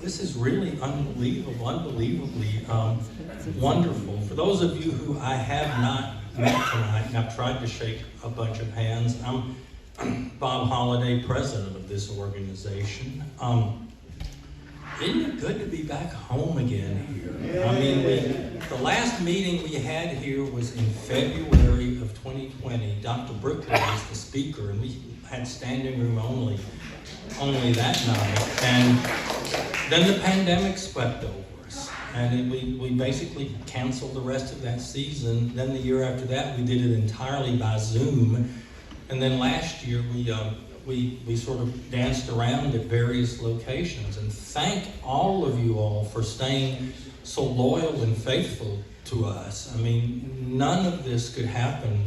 this is really unbelievably wonderful. For those of you who I have not met tonight, and I've tried to shake a bunch of hands, I'm Bob Holliday, president of this organization. Isn't it good to be back home again here? I mean, the last meeting we had here was in February of 2020. Dr. Brooklyn was the speaker, and we had standing room only that night. And then the pandemic swept over us, and we basically canceled the rest of that season. Then the year after that, we did it entirely by Zoom. And then last year, we sort of danced around at various locations. And thank all of you all for staying so loyal and faithful to us. I mean, none of this could happen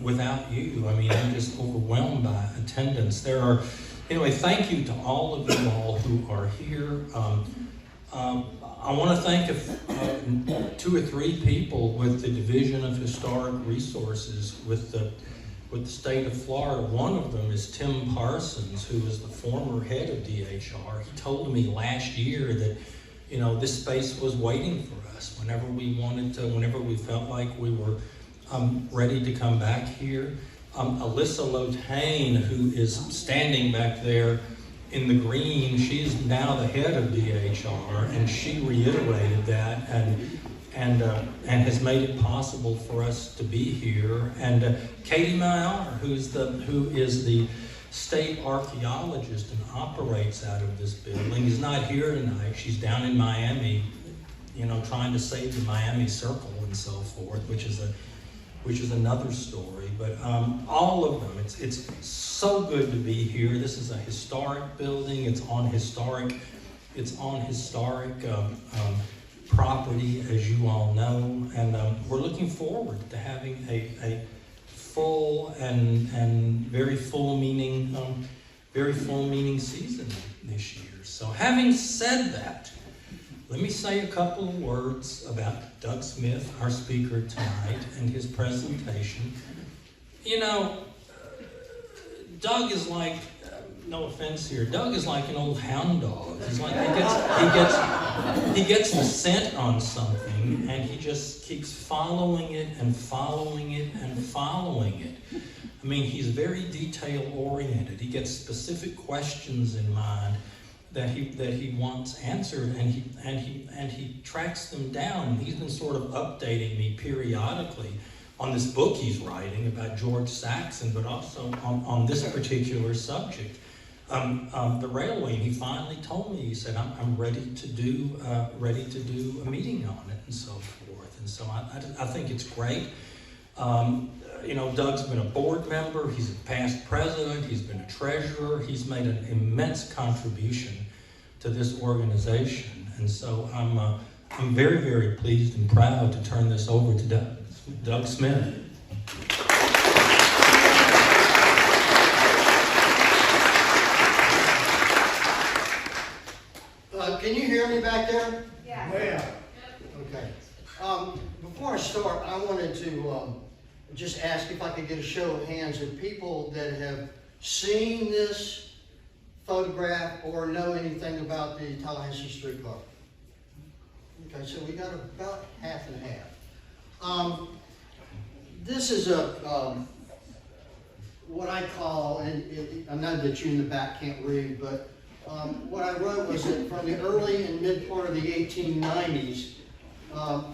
without you. I mean, I'm just overwhelmed by attendance. Anyway, thank you to all of you all who are here. I want to thank 2 or 3 people with the Division of Historic Resources with the state of Florida. One of them is Tim Parsons, who is the former head of DHR. He told me last year that, this space was waiting for us whenever we felt like we were ready to come back here. Alyssa Lotane, who is standing back there in the green, she's now the head of DHR, and she reiterated that and has made it possible for us to be here. And Katie Mayer, who is the state archaeologist and operates out of this building, is not here tonight. She's down in Miami, trying to save the Miami Circle and so forth, which is another story. But all of them, it's so good to be here. This is a historic building. It's on historic property, as you all know, and we're looking forward to having a full and very full meaning season this year. So, having said that, let me say a couple of words about Doug Smith, our speaker tonight, and his presentation. Doug is like, no offense here, Doug is like an old hound dog. He's like, he gets the scent on something, and he just keeps following it and following it and following it. I mean, he's very detail-oriented. He gets specific questions in mind that he wants answered, and he tracks them down. He's been sort of updating me periodically on this book he's writing about George Saxon, but also on this particular subject, the railway. And he finally told me, he said, "I'm ready to do a meeting on it," and so forth. And so I think it's great. Doug's been a board member. He's a past president. He's been a treasurer. He's made an immense contribution to this organization. And so I'm very, very pleased and proud to turn this over to Doug Smith. Can you hear me back there? Yeah. Okay. Before I start, I wanted to just ask if I could get a show of hands of people that have seen this photograph or know anything about the Tallahassee streetcar. Okay, so we got about half and half. This is what I call, and I know that you in the back can't read, but what I wrote was that from the early and mid part of the 1890s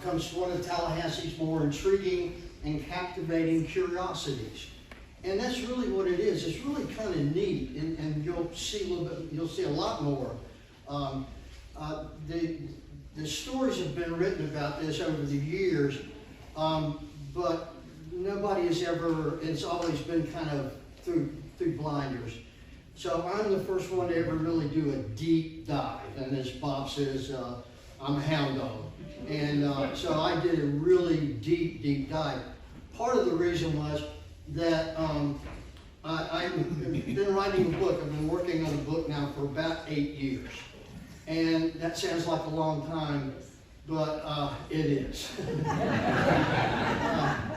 comes one of Tallahassee's more intriguing and captivating curiosities. And that's really what it is. It's really kind of neat, and you'll see a lot more. The stories have been written about this over the years, but nobody has ever, it's always been kind of through blinders. So I'm the first one to ever really do a deep dive, and as Bob says, I'm a hound dog. And so I did a really deep dive. Part of the reason was that I've been writing a book. I've been working on a book now for about 8 years. And that sounds like a long time, but it is.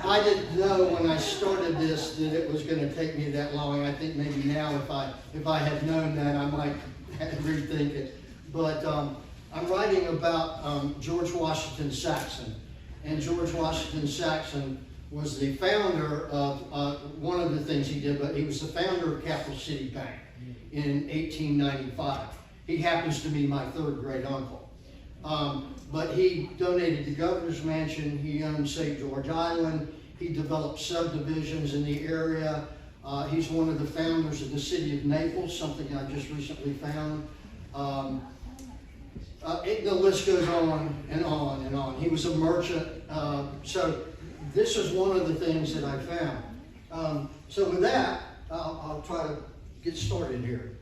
I didn't know when I started this that it was going to take me that long. I think maybe now if I had known that, I might rethink it. but I'm writing about George Washington Saxon. And George Washington Saxon was the founder of, one of the things he did, but he was the founder of Capital City Bank in 1895. He happens to be my third great uncle. But he donated the governor's mansion, he owned St. George Island, he developed subdivisions in the area. He's one of the founders of the city of Naples, something I just recently found. The list goes on and on and on. He was a merchant, so this is one of the things that I found. So with that, I'll try to get started here.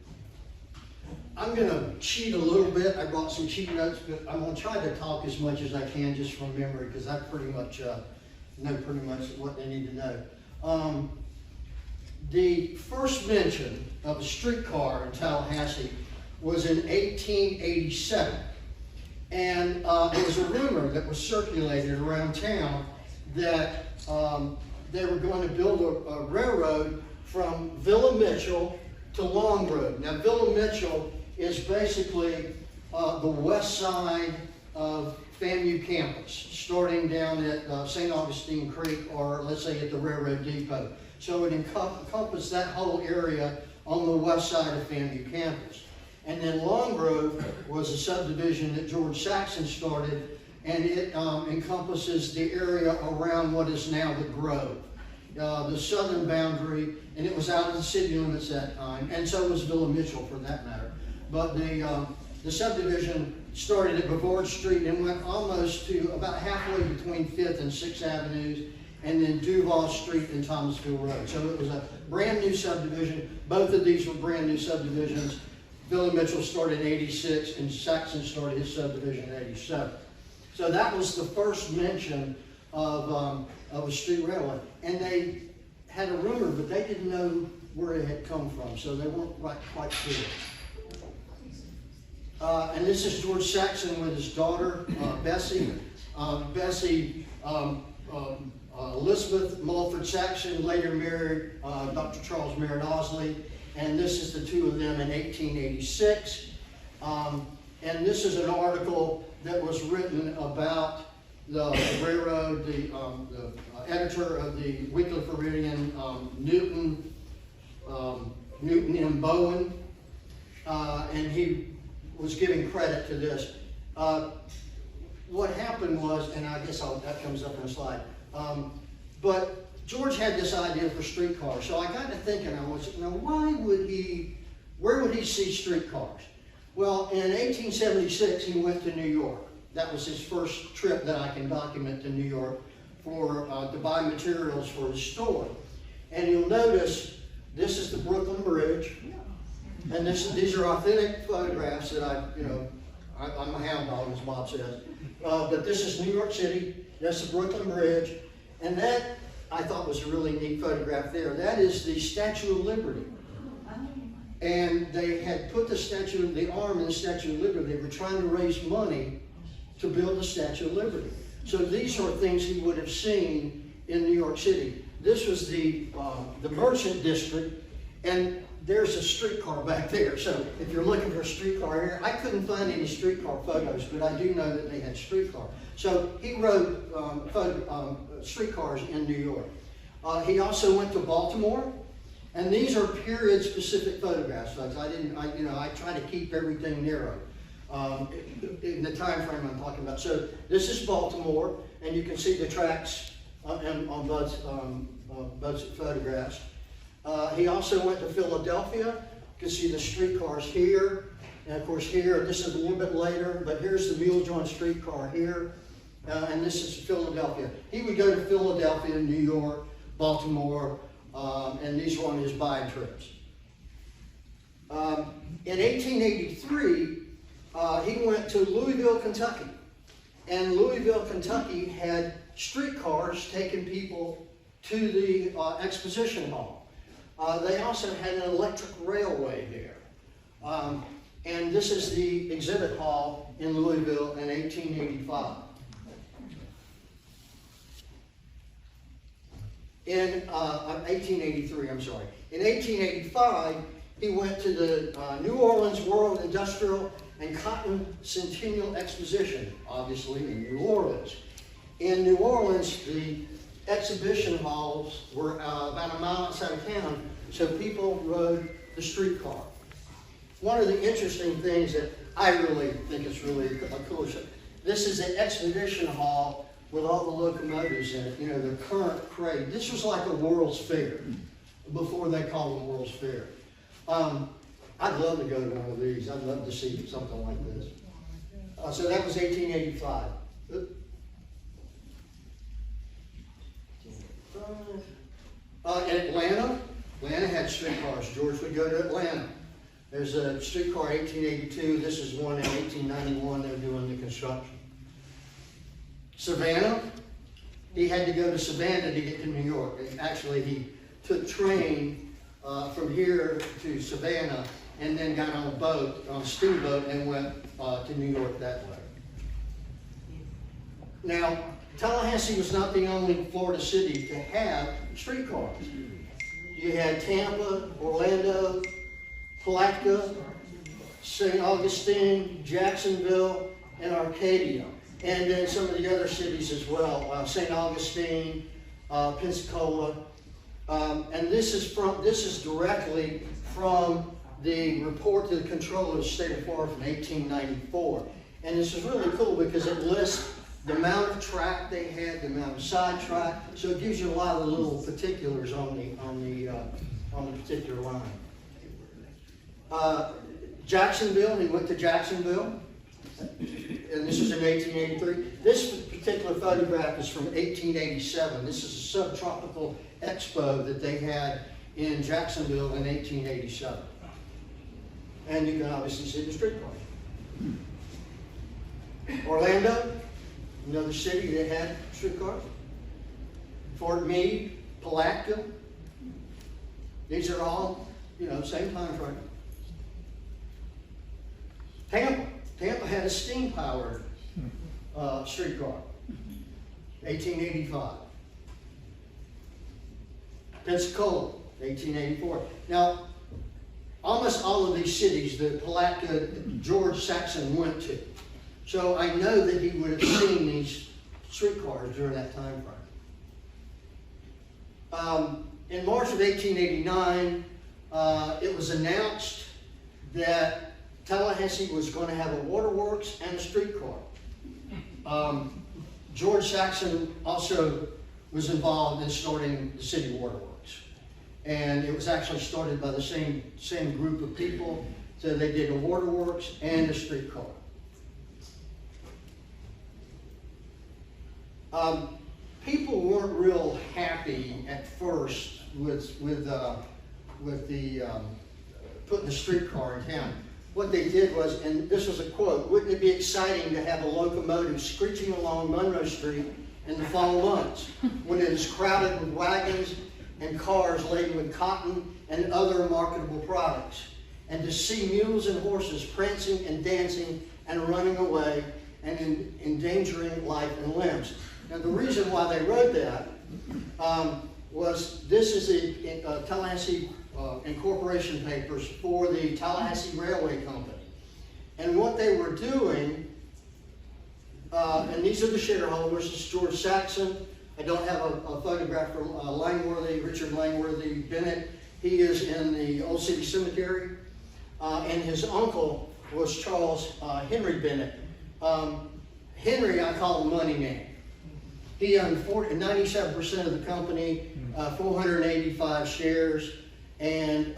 I'm going to cheat a little bit. I brought some cheat notes, but I'm going to try to talk as much as I can just from memory, because I pretty much know pretty much what they need to know. The first mention of a streetcar in Tallahassee was in 1887. And there was a rumor that was circulated around town that they were going to build a railroad from Villa Mitchell to Long Road. Now, Villa Mitchell is basically the west side of FAMU campus, starting down at St. Augustine Creek, or let's say at the railroad depot. So it encompassed that whole area on the west side of FAMU campus. And then Long Grove was a subdivision that George Saxon started, and it encompasses the area around what is now the Grove, the southern boundary, and it was out of the city limits at that time, and so was Villa Mitchell for that matter. But the subdivision started at Brevard Street and went almost to about halfway between 5th and 6th Avenues, and then Duval Street and Thomasville Road. So it was a brand new subdivision. Both of these were brand new subdivisions. Villa Mitchell started in 86 and Saxon started his subdivision in 87. So that was the first mention of a street railway. And they had a rumor, but they didn't know where it had come from, so they weren't quite sure. And this is George Saxon with his daughter, Bessie. Elizabeth Mulford Saxon later married Dr. Charles Merritt Osley, and this is the two of them in 1886. And this is an article that was written about the railroad. The editor of the Weekly Floridian, Newton M. Bowen, and he was giving credit to this. What happened was, and I guess that comes up in a slide, but George had this idea for streetcars. So I got to thinking, where would he see streetcars? Well, in 1876, he went to New York. That was his first trip that I can document to New York to buy materials for his store. And you'll notice, this is the Brooklyn Bridge. And these are authentic photographs that I'm a hound dog, as Bob says. But this is New York City. That's the Brooklyn Bridge. And that, I thought, was a really neat photograph there. That is the Statue of Liberty. And they had put the arm in the Statue of Liberty. They were trying to raise money to build the Statue of Liberty. So these are things he would have seen in New York City. This was the Merchant District, and there's a streetcar back there. So if you're looking for a streetcar here, I couldn't find any streetcar photos, but I do know that they had streetcar. So he rode streetcars in New York. He also went to Baltimore, and these are period-specific photographs, folks. I try to keep everything narrow in the time frame I'm talking about. So this is Baltimore, and you can see the tracks on both photographs. He also went to Philadelphia. You can see the streetcars here. And of course here, this is a little bit later, but here's the mule-drawn streetcar here. And this is Philadelphia. He would go to Philadelphia, New York, Baltimore, and these were on his buying trips. In 1883, he went to Louisville, Kentucky. And Louisville, Kentucky had streetcars taking people to the exposition hall. They also had an electric railway there. And this is the exhibit hall in Louisville in 1885. In 1883, I'm sorry. In 1885, he went to the New Orleans World Industrial and Cotton Centennial Exposition, obviously in New Orleans. In New Orleans, the exhibition halls were about a mile outside of town, so people rode the streetcar. One of the interesting things that I really think is really a cool show, this is an expedition hall with all the locomotives in it, you know, the current crate. This was like a World's Fair before they called them World's Fair. I'd love to go to one of these. I'd love to see something like this. So that was 1885. Atlanta had streetcars. George would go to Atlanta. There's a streetcar 1882. This is one in 1891. They're doing the construction. Savannah, he had to go to Savannah to get to New York. Actually, he took train from here to Savannah and then got on a boat, on a steamboat, and went to New York that way. Now, Tallahassee was not the only Florida city to have streetcars. You had Tampa, Orlando, Palatka, St. Augustine, Jacksonville, and Arcadia. And then some of the other cities as well, St. Augustine, Pensacola. And this is directly from the report to the Comptroller of the State of Florida from 1894. And this is really cool because it lists the amount of track they had, the amount of side track, so it gives you a lot of the little particulars on the particular line. Jacksonville, he went to Jacksonville, and this is in 1883. This particular photograph is from 1887. This is a subtropical expo that they had in Jacksonville in 1887. And you can obviously see the streetcar. Orlando, another city that had streetcars. Fort Meade, Palatka. These are all, you know, same time frame. Tampa had a steam-powered streetcar, 1885. Pensacola, 1884. Now, almost all of these cities that Palatka, George Saxon went to. So I know that he would have seen these streetcars during that time frame. In March of 1889, it was announced that Tallahassee was going to have a waterworks and a streetcar. George Saxon also was involved in starting the city waterworks. And it was actually started by the same group of people. So they did a waterworks and a streetcar. People weren't real happy at first with putting the streetcar in town. What they did was, and this was a quote, "Wouldn't it be exciting to have a locomotive screeching along Monroe Street in the fall months when it is crowded with wagons and cars laden with cotton and other marketable products, and to see mules and horses prancing and dancing and running away and endangering life and limbs." Now, the reason why they wrote that was this is the Tallahassee incorporation papers for the Tallahassee Railway Company. And what they were doing, and these are the shareholders, this is George Saxon. I don't have a photograph from Langworthy, Richard Langworthy Bennett. He is in the Old City Cemetery. And his uncle was Charles Henry Bennett. Henry, I call him Money Man. He owned 97% of the company, 485 shares, and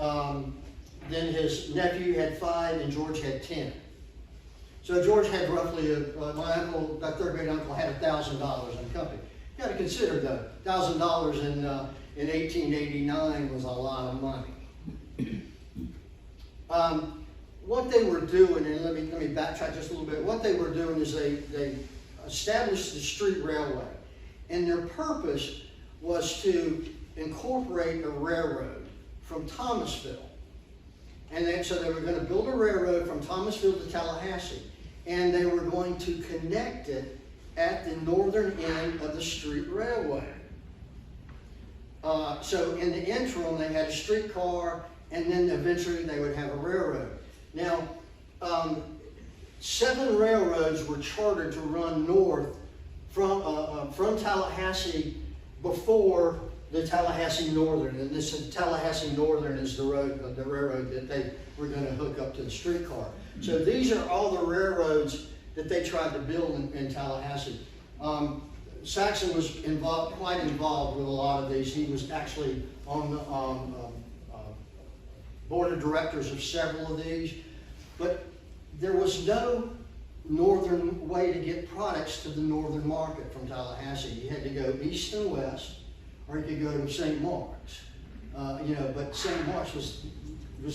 then his nephew had 5 and George had 10. So George had roughly, my uncle, my third great uncle had $1,000 in the company. You got to consider though, $1,000 in 1889 was a lot of money. What they were doing, and let me backtrack just a little bit. What they were doing is they established the street railway, and their purpose was to incorporate a railroad from Thomasville. And so they were going to build a railroad from Thomasville to Tallahassee, and they were going to connect it at the northern end of the street railway. So in the interim, they had a streetcar, and then eventually they would have a railroad. Now, 7 railroads were chartered to run north from Tallahassee before the Tallahassee Northern, and this Tallahassee Northern is the railroad that they were going to hook up to the streetcar. So these are all the railroads that they tried to build in Tallahassee. Saxon was quite involved with a lot of these. He was actually on the board of directors of several of these, but there was no northern way to get products to the northern market from Tallahassee. You had to go east and west, or you could go to St. Mark's. But St. Mark's was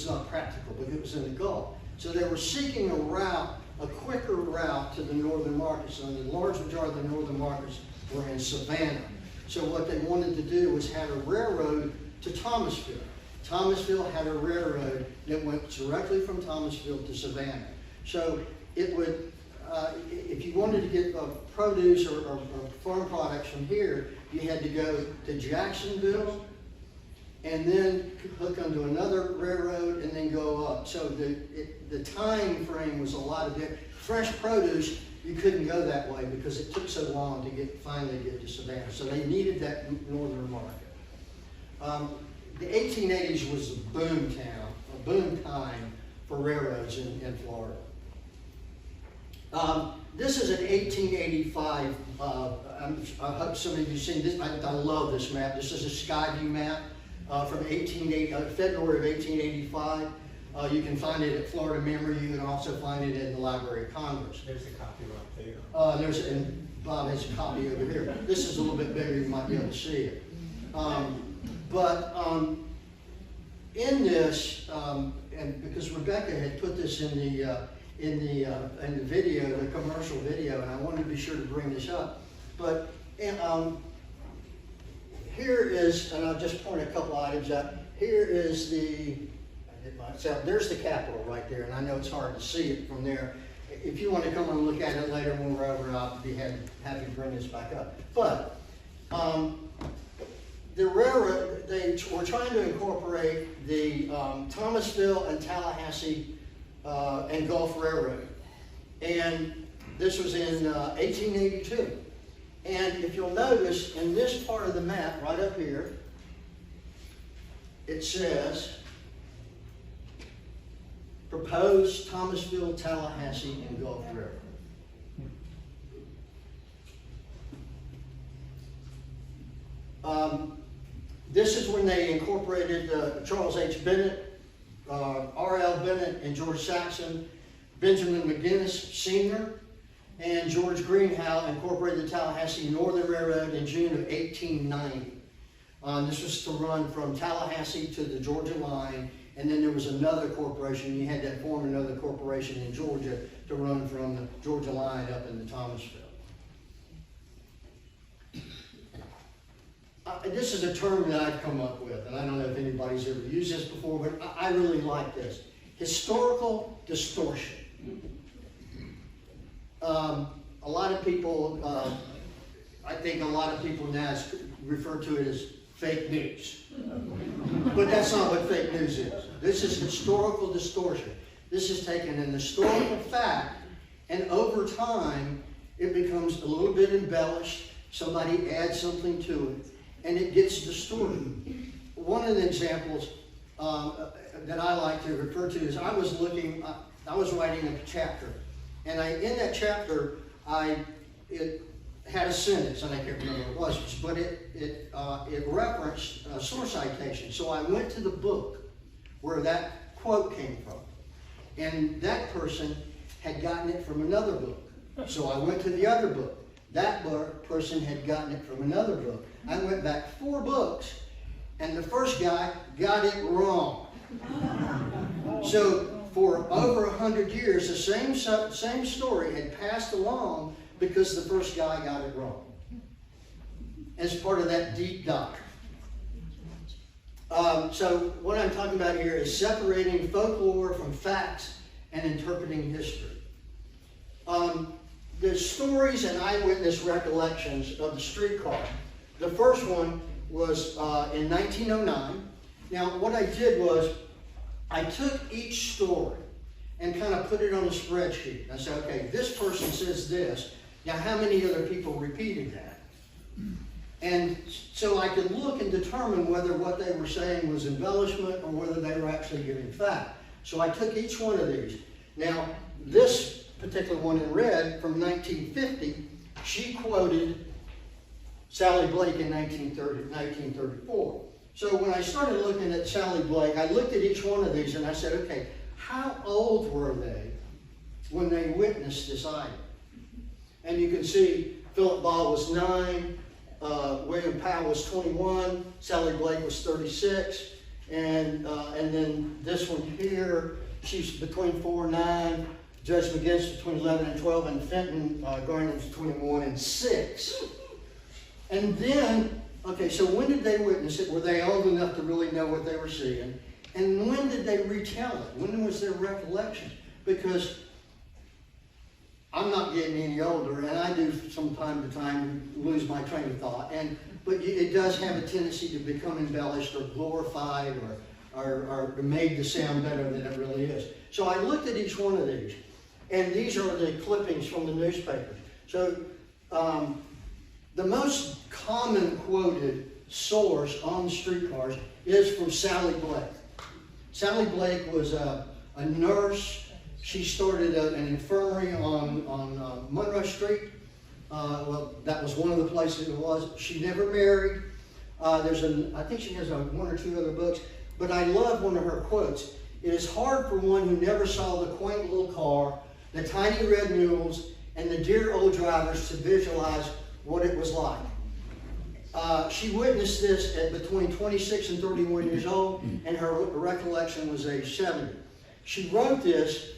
not practical because it was in the Gulf. So they were seeking a quicker route to the northern markets, and the large majority of the northern markets were in Savannah. So what they wanted to do was have a railroad to Thomasville. Thomasville had a railroad that went directly from Thomasville to Savannah. So it would, if you wanted to get produce or farm products from here, you had to go to Jacksonville and then hook onto another railroad and then go up. So the time frame was a lot of different. Fresh produce, you couldn't go that way because it took so long to finally get to Savannah. So they needed that northern market. The 1880s was a boom time for railroads in Florida. This is an 1885, I hope some of you have seen this. I love this map. This is a Skyview map from February of 1885. You can find it at Florida Memory. You can also find it in the Library of Congress. There's a copy right there. And Bob has a copy over here. This is a little bit bigger. You might be able to see it. In this, and because Rebecca had put this in the video, the commercial video, and I wanted to be sure to bring this up. But here is, and I'll just point a couple items out. Here is there's the Capitol right there, and I know it's hard to see it from there. If you want to come and look at it later when we're over, I'll be happy to bring this back up. But the railroad, they were trying to incorporate the Thomasville and Tallahassee and Gulf Railroad. And this was in 1882. And if you'll notice, in this part of the map, right up here, it says, proposed Thomasville, Tallahassee, and Gulf Railroad. This is when they incorporated Charles H. Bennett, R.L. Bennett, and George Saxon, Benjamin McGinnis Sr., and George Greenhow incorporated the Tallahassee Northern Railroad in June of 1890. This was to run from Tallahassee to the Georgia line, and then there was another corporation. You had to form another corporation in Georgia to run from the Georgia line up into Thomasville. This is a term that I've come up with, and I don't know if anybody's ever used this before, but I really like this. Historical distortion. A lot of people, I think a lot of people now refer to it as fake news. But that's not what fake news is. This is historical distortion. This is taking an historical fact, and over time, it becomes a little bit embellished. Somebody adds something to it, and it gets distorted. One of the examples that I like to refer to is I was writing a chapter, and in that chapter, it had a sentence, and I can't remember what it was, but it referenced a source citation. So I went to the book where that quote came from, and that person had gotten it from another book. So I went to the other book. That person had gotten it from another book. I went back 4 books, and the first guy got it wrong. So for over 100 years, the same story had passed along because the first guy got it wrong. As part of that deep doctrine. So what I'm talking about here is separating folklore from facts and interpreting history. The stories and eyewitness recollections of the streetcar. The first one was in 1909. Now what I did was I took each story and kind of put it on a spreadsheet. I said, okay, this person says this. Now, how many other people repeated that? And so I could look and determine whether what they were saying was embellishment or whether they were actually giving fact. So I took each one of these. Now, this particular one in red from 1950, she quoted Sally Blake in 1934. So when I started looking at Sally Blake, I looked at each one of these and I said, okay, how old were they when they witnessed this item? And you can see Philip Ball was 9, William Powell was 21, Sally Blake was 36, and then this one here, she's between 4 and 9, Judge McGinnis between 11 and 12, and Fenton Garnet's 21 and 6. And then, okay, so when did they witness it? Were they old enough to really know what they were seeing? And when did they retell it? When was their recollection? Because I'm not getting any older, and I do from time to time lose my train of thought. But it does have a tendency to become embellished or glorified or made to sound better than it really is. So I looked at each one of these, and these are the clippings from the newspapers. So the most common quoted source on streetcars is from Sally Blake. Sally Blake was a nurse. She started an infirmary on Monroe Street. Well, that was one of the places it was. She never married. I think she has one or two other books. But I love one of her quotes. It is hard for one who never saw the quaint little car, the tiny red mules, and the dear old drivers to visualize what it was like. She witnessed this at between 26 and 31 years old, and her recollection was age 70. She wrote this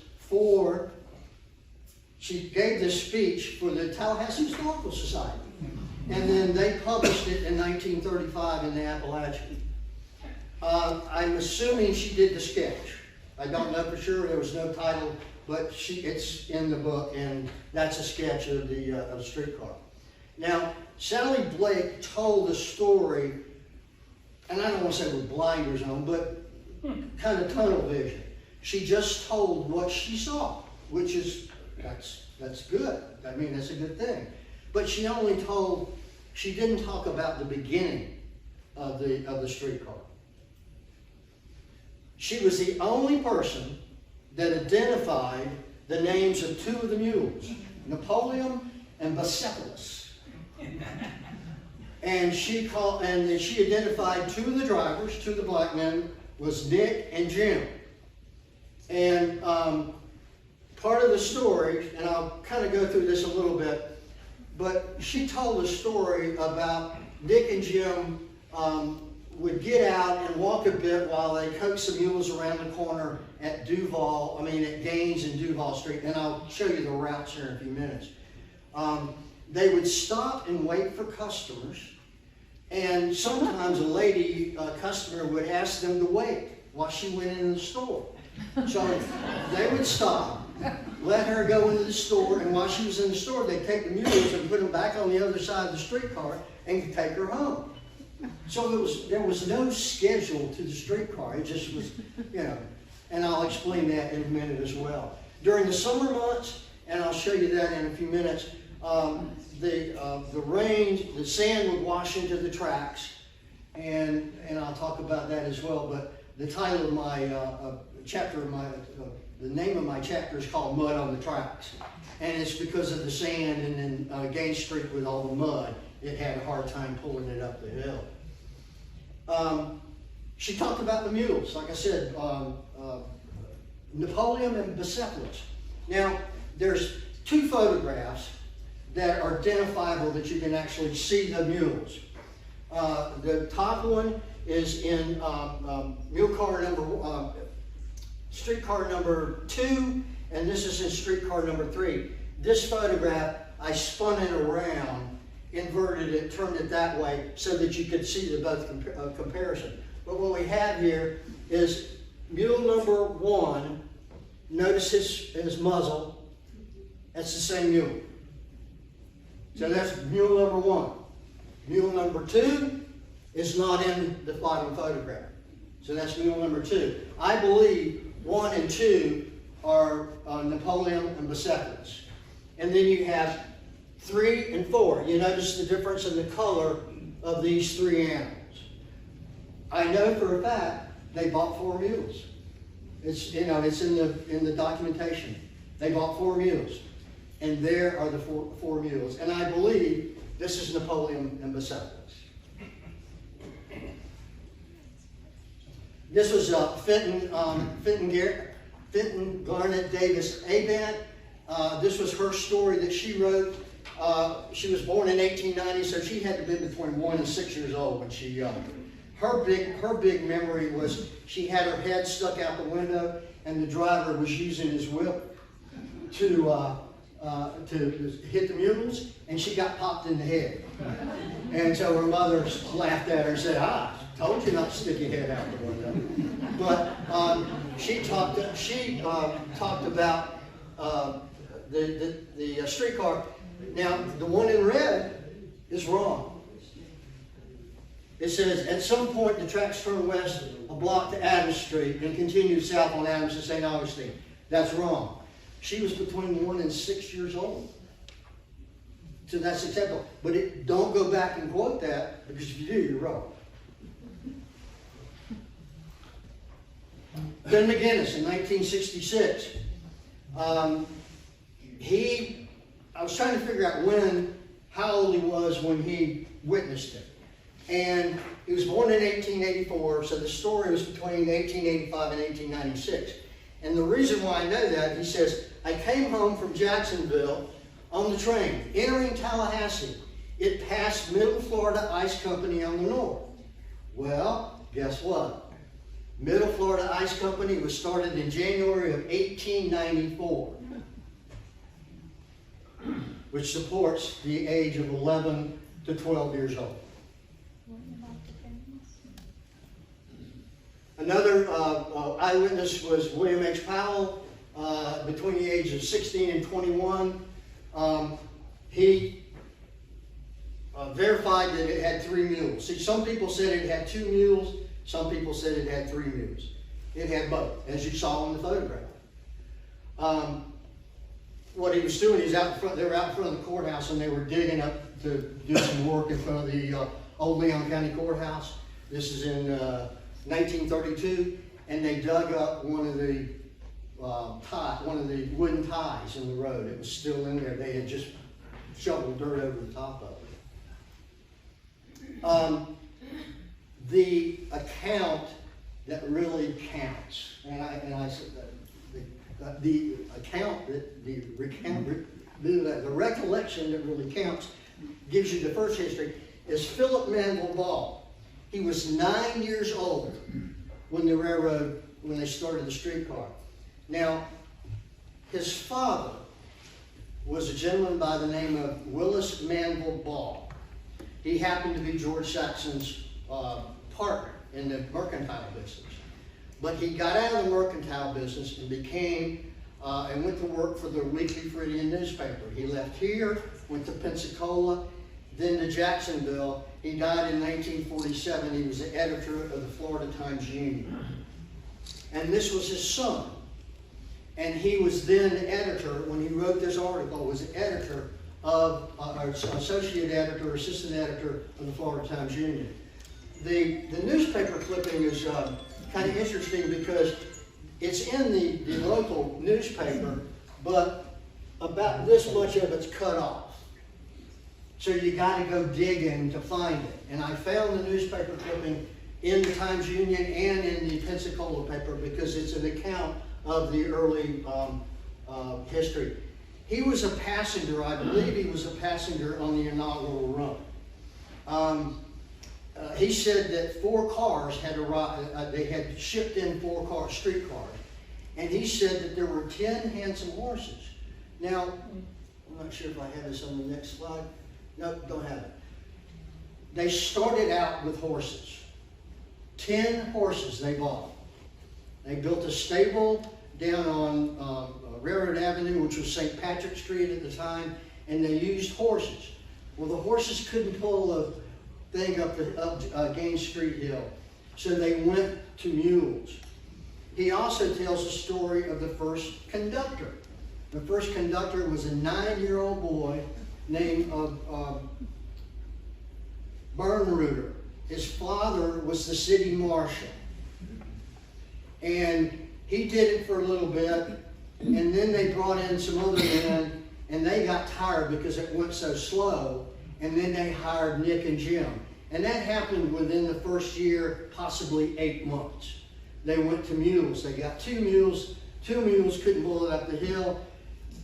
she gave this speech for the Tallahassee Historical Society. And then they published it in 1935 in the Appalachian. I'm assuming she did the sketch. I don't know for sure, there was no title, but it's in the book, and that's a sketch of the streetcar. Now, Sally Blake told a story, and I don't want to say with blinders on, but kind of tunnel vision. She just told what she saw, which is, that's good. I mean, that's a good thing. But she didn't talk about the beginning of the streetcar. She was the only person that identified the names of 2 of the mules, Napoleon and Bucephalus. And she identified 2 of the drivers, 2 of the black men, was Nick and Jim. And part of the story, and I'll kind of go through this a little bit, but she told a story about Nick and Jim would get out and walk a bit while they coaxed the mules around the corner at Gaines and Duval Street, and I'll show you the routes here in a few minutes. They would stop and wait for customers, and sometimes a customer would ask them to wait while she went in the store. So they would stop, let her go into the store, and while she was in the store, they'd take the mules and put them back on the other side of the streetcar and take her home. So there was no schedule to the streetcar. It just was, and I'll explain that in a minute as well. During the summer months, and I'll show you that in a few minutes, the rain, the sand would wash into the tracks, and I'll talk about that as well. But the title of my the name of my chapter is called Mud on the Tracks, and it's because of the sand, and then Gaines Street with all the mud, it had a hard time pulling it up the hill. She talked about the mules, like I said, Napoleon and Bucephalus. Now, there's 2 photographs that are identifiable that you can actually see the mules. The top one is in streetcar number 2, and this is in streetcar number 3. This photograph, I spun it around, inverted it, turned it that way so that you could see the both comparison. But what we have here is mule number 1. Notice his muzzle. That's the same mule. So that's mule number 1. Mule number 2 is not in the bottom photograph. So that's mule number 2. I believe 1 and 2 are Napoleon and Bucephalus. And then you have 3 and 4. You notice the difference in the color of these 3 animals. I know for a fact they bought 4 mules. It's, you know, it's in the documentation. They bought 4 mules. And there are the four mules. And I believe this is Napoleon and Bucephalus. This was Fenton Garnett Davis Abant. This was her story that she wrote. She was born in 1890, so she had to be between 1 and 6 years old when she. Her big memory was she had her head stuck out the window, and the driver was using his whip to hit the mules, and she got popped in the head. And so her mother laughed at her and said, "I told you not to stick your head out the window." But she talked about the streetcar. Now, the one in red is wrong. It says, at some point, the tracks turn west a block to Adams Street and continue south on Adams to St. Augustine. That's wrong. She was between 1 and 6 years old. So that's acceptable. But don't go back and quote that, because if you do, you're wrong. Ben McGinnis in 1966. I was trying to figure out how old he was when he witnessed it. And he was born in 1884, so the story was between 1885 and 1896. And the reason why I know that, he says, I came home from Jacksonville on the train. Entering Tallahassee, it passed Middle Florida Ice Company on the north. Well, guess what? Middle Florida Ice Company was started in January of 1894, which supports the age of 11 to 12 years old. Another eyewitness was William H. Powell, between the ages of 16 and 21. He verified that it had 3 mules. See, some people said it had 2 mules. Some people said it had 3 mules. It had both, as you saw in the photograph. What he was doing, they were out in front of the courthouse, and they were digging up to do some work in front of the old Leon County Courthouse. This is in 1932, and they dug up one of the wooden ties in the road. It was still in there. They had just shoveled dirt over the top of it. The account that really counts, the account that the recollection that really counts, gives you the first history, is Philip Manville Ball. He was 9 years old when they started the streetcar. Now, his father was a gentleman by the name of Willis Manville Ball. He happened to be George Saxon's partner in the mercantile business. But he got out of the mercantile business and and went to work for the Weekly Floridian newspaper. He left here, went to Pensacola, then to Jacksonville. He died in 1947. He was the editor of the Florida Times-Union. And this was his son. And he was then the editor, when he wrote this article, was the editor of, associate editor, assistant editor of the Florida Times-Union. The newspaper clipping is kind of interesting because it's in the local newspaper, but about this much of it's cut off. So you got to go digging to find it. And I found the newspaper clipping in the Times-Union and in the Pensacola paper because it's an account of the early history. He was a passenger, I believe he was a passenger on the inaugural run. He said that 4 cars had arrived, they had shipped in 4 streetcars. And he said that there were 10 handsome horses. Now, I'm not sure if I have this on the next slide. No, don't have it. They started out with horses. 10 horses they bought. They built a stable down on Railroad Avenue, which was St. Patrick Street at the time, and they used horses. Well, the horses couldn't pull the thing up Gaines Street Hill, so they went to mules. he also tells the story of the first conductor. The first conductor was a 9-year-old boy named Bernruder. His father was the city marshal. And he did it for a little bit, and then they brought in some other men, and they got tired because it went so slow, and then they hired Nick and Jim. And that happened within the first year, possibly 8 months. They went to mules. They got 2 mules. 2 mules couldn't pull it up the hill.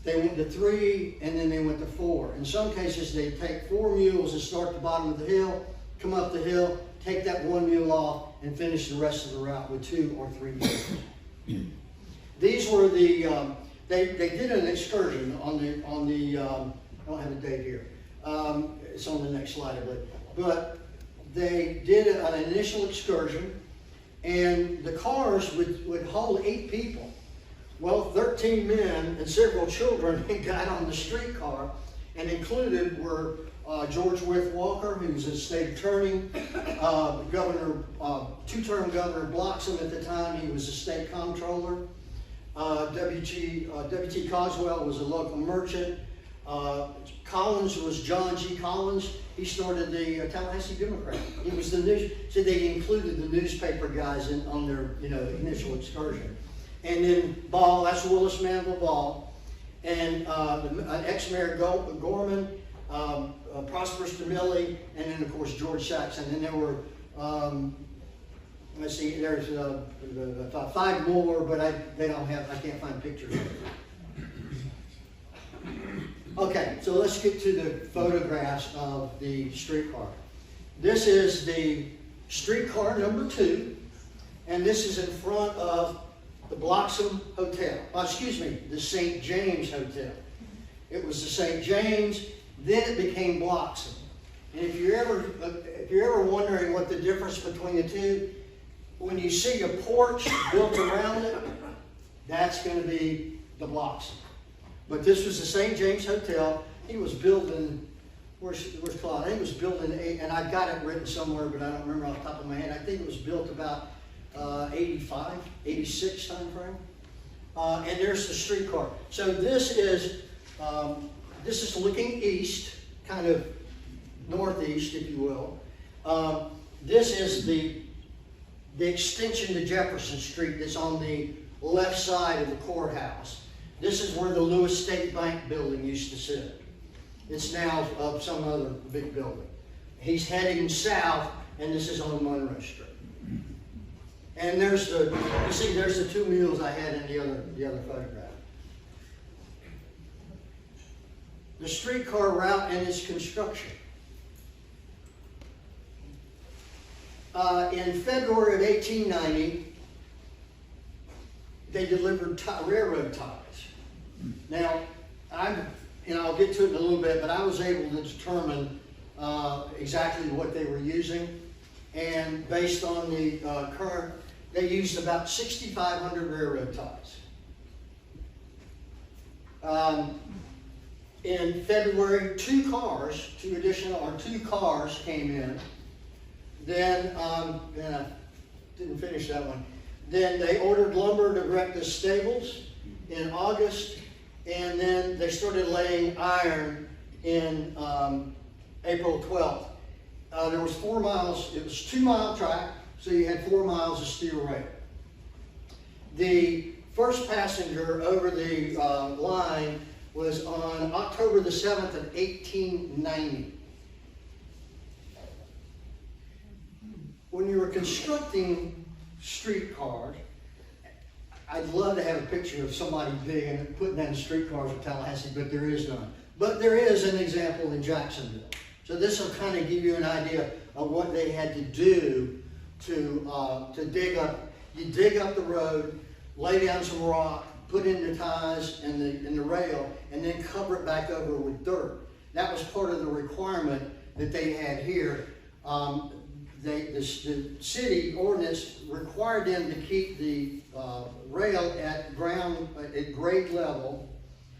They went to 3, and then they went to 4. In some cases, they'd take 4 mules and start at the bottom of the hill, come up the hill, take that 1 mule off, and finish the rest of the route with 2 or 3 mules. These were the, they did an excursion on the I don't have a date here. It's on the next slide, I believe. But they did an initial excursion, and the cars would hold 8 people. Well, 13 men and several children got on the streetcar, and included were George Wythe Walker, who was a state attorney, Governor, 2-term Governor Bloxham at the time. He was a state comptroller. W.T. Coswell was a local merchant. Collins was John G. Collins. He started the Tallahassee Democrat. He was the news. So they included the newspaper guys on their initial excursion. And then Ball, that's Willis Manville Ball, and an ex-mayor Gorman, Prosperous DeMille, and then of course George Saxon. And there were let's see, there's 5 more, but I can't find pictures of them. Okay, so let's get to the photographs of the streetcar. This is the streetcar number 2, and this is in front of the Bloxham Hotel. The St. James Hotel. It was the St. James, then it became Bloxham. And if you're ever wondering what the difference between the two, when you see a porch built around it, that's going to be the Bloxham. But this was the St. James Hotel. He was built in, where's Claude? I think it was built in, and I've got it written somewhere, but I don't remember off the top of my head. I think it was built about 85, 86 time frame. And there's the streetcar. So this is looking east, kind of northeast, if you will. This is the extension to Jefferson Street that's on the left side of the courthouse. This is where the Lewis State Bank building used to sit. It's now some other big building. He's heading south, and this is on Monroe Street. And there's the 2 mules I had in the other photograph. The streetcar route and its construction. In February of 1890, they delivered railroad ties. Now, I'll get to it in a little bit, but I was able to determine exactly what they were using. And based on the current, they used about 6,500 railroad ties. In February, 2 cars came in. Then, and I didn't finish that one. Then they ordered lumber to erect the stables in August, and then they started laying iron in April 12th. There was 4 miles, it was 2-mile track, so you had 4 miles of steel rail. The first passenger over the line was on October the 7th of 1890. When you were constructing streetcars, I'd love to have a picture of somebody big and putting down streetcars in Tallahassee, but there is none. But there is an example in Jacksonville. So this will kind of give you an idea of what they had to do to dig up. You dig up the road, lay down some rock, put in the ties and the rail, and then cover it back over with dirt. That was part of the requirement that they had here. The city ordinance required them to keep the rail at grade level,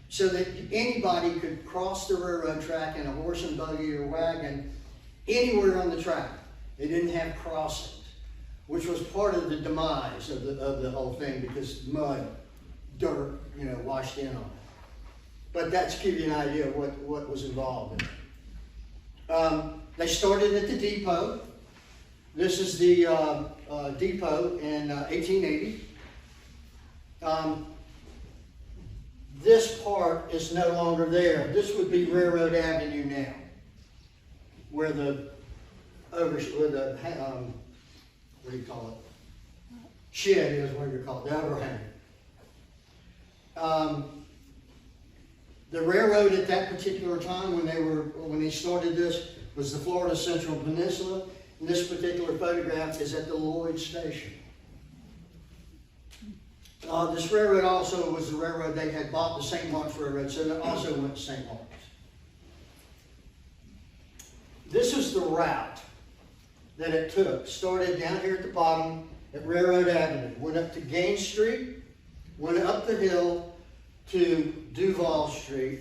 so that anybody could cross the railroad track in a horse and buggy or wagon anywhere on the track. They didn't have crossings. which was part of the demise of the whole thing because mud, dirt, you know, washed in on it. But that's to give you an idea of what was involved in it. They started at the depot. This is the depot in 1880. This part is no longer there. This would be Railroad Avenue now, where the what do you call it? Shed is what you call it, the overhang. The railroad at that particular time, when they started this, was the Florida Central Peninsula. And this particular photograph is at the Lloyd Station. This railroad also was the railroad they had bought, the St. Mark's Railroad, so it also went to St. Mark's. This is the route that it took. Started down here at the bottom at Railroad Avenue, went up to Gaines Street, went up the hill to Duval Street,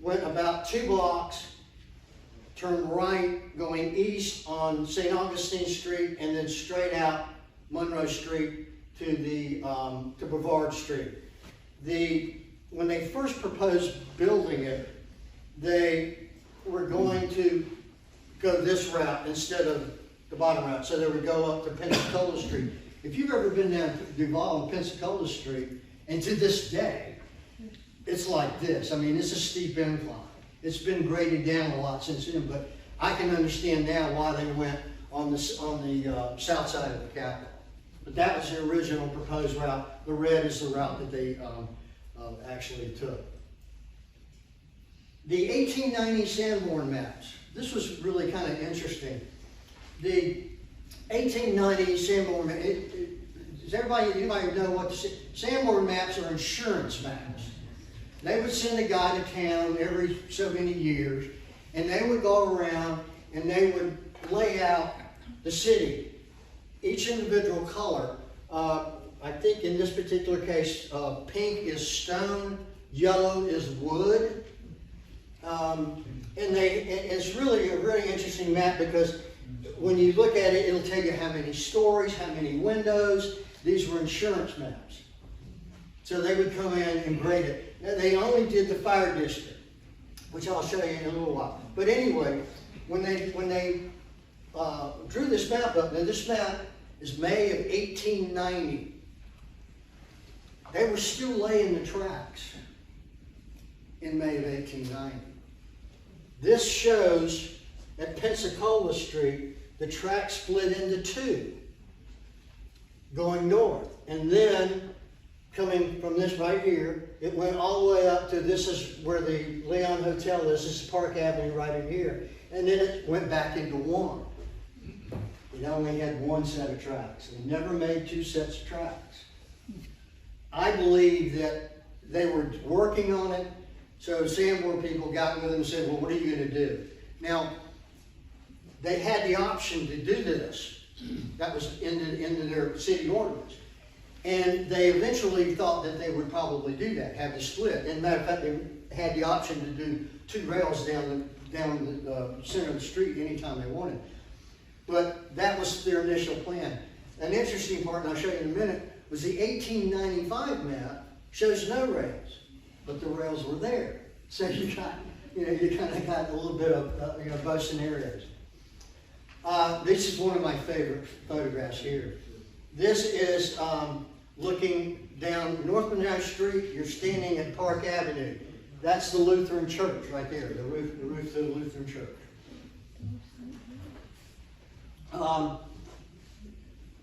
went about 2 blocks, turned right going east on St. Augustine Street, and then straight out Monroe Street to Brevard Street. When they first proposed building it, they were going to go this route instead of the bottom route, so they would go up to Pensacola Street. If you've ever been down to Duval and Pensacola Street, and to this day, it's like this. I mean, it's a steep incline. It's been graded down a lot since then, but I can understand now why they went on the south side of the Capitol. But that was the original proposed route. The red is the route that they actually took. The 1890 Sanborn maps. This was really kind of interesting. The 1890 Sanborn maps. Does anybody know what the Sanborn maps are? Insurance maps. They would send a guy to town every so many years, and they would go around and they would lay out the city, each individual color. I think in this particular case, pink is stone, yellow is wood. And it's really a very interesting map because when you look at it, it'll tell you how many stories, how many windows. These were insurance maps. So they would come in and grade it. Now, they only did the fire district, which I'll show you in a little while. But anyway, when they drew this map up, now this map is May of 1890. They were still laying the tracks in May of 1890. This shows at Pensacola Street, the track split into 2, going north. And then, coming from this right here, it went all the way up to, this is where the Leon Hotel is, this is Park Avenue right in here. And then it went back into 1. It only had 1 set of tracks. It never made 2 sets of tracks. I believe that they were working on it, so Sanborn people got with them and said, well, what are you going to do? Now, they had the option to do this. That was into their city ordinance. And they eventually thought that they would probably do that, have the split. And matter of fact, they had the option to do 2 rails down the center of the street anytime they wanted. But that was their initial plan. An interesting part, and I'll show you in a minute, was the 1895 map shows no rails, but the rails were there. So you kind of got a little bit of both scenarios. This is one of my favorite photographs here. This is looking down North Monroe Street. You're standing at Park Avenue. That's the Lutheran Church right there, the roof of the Lutheran Church.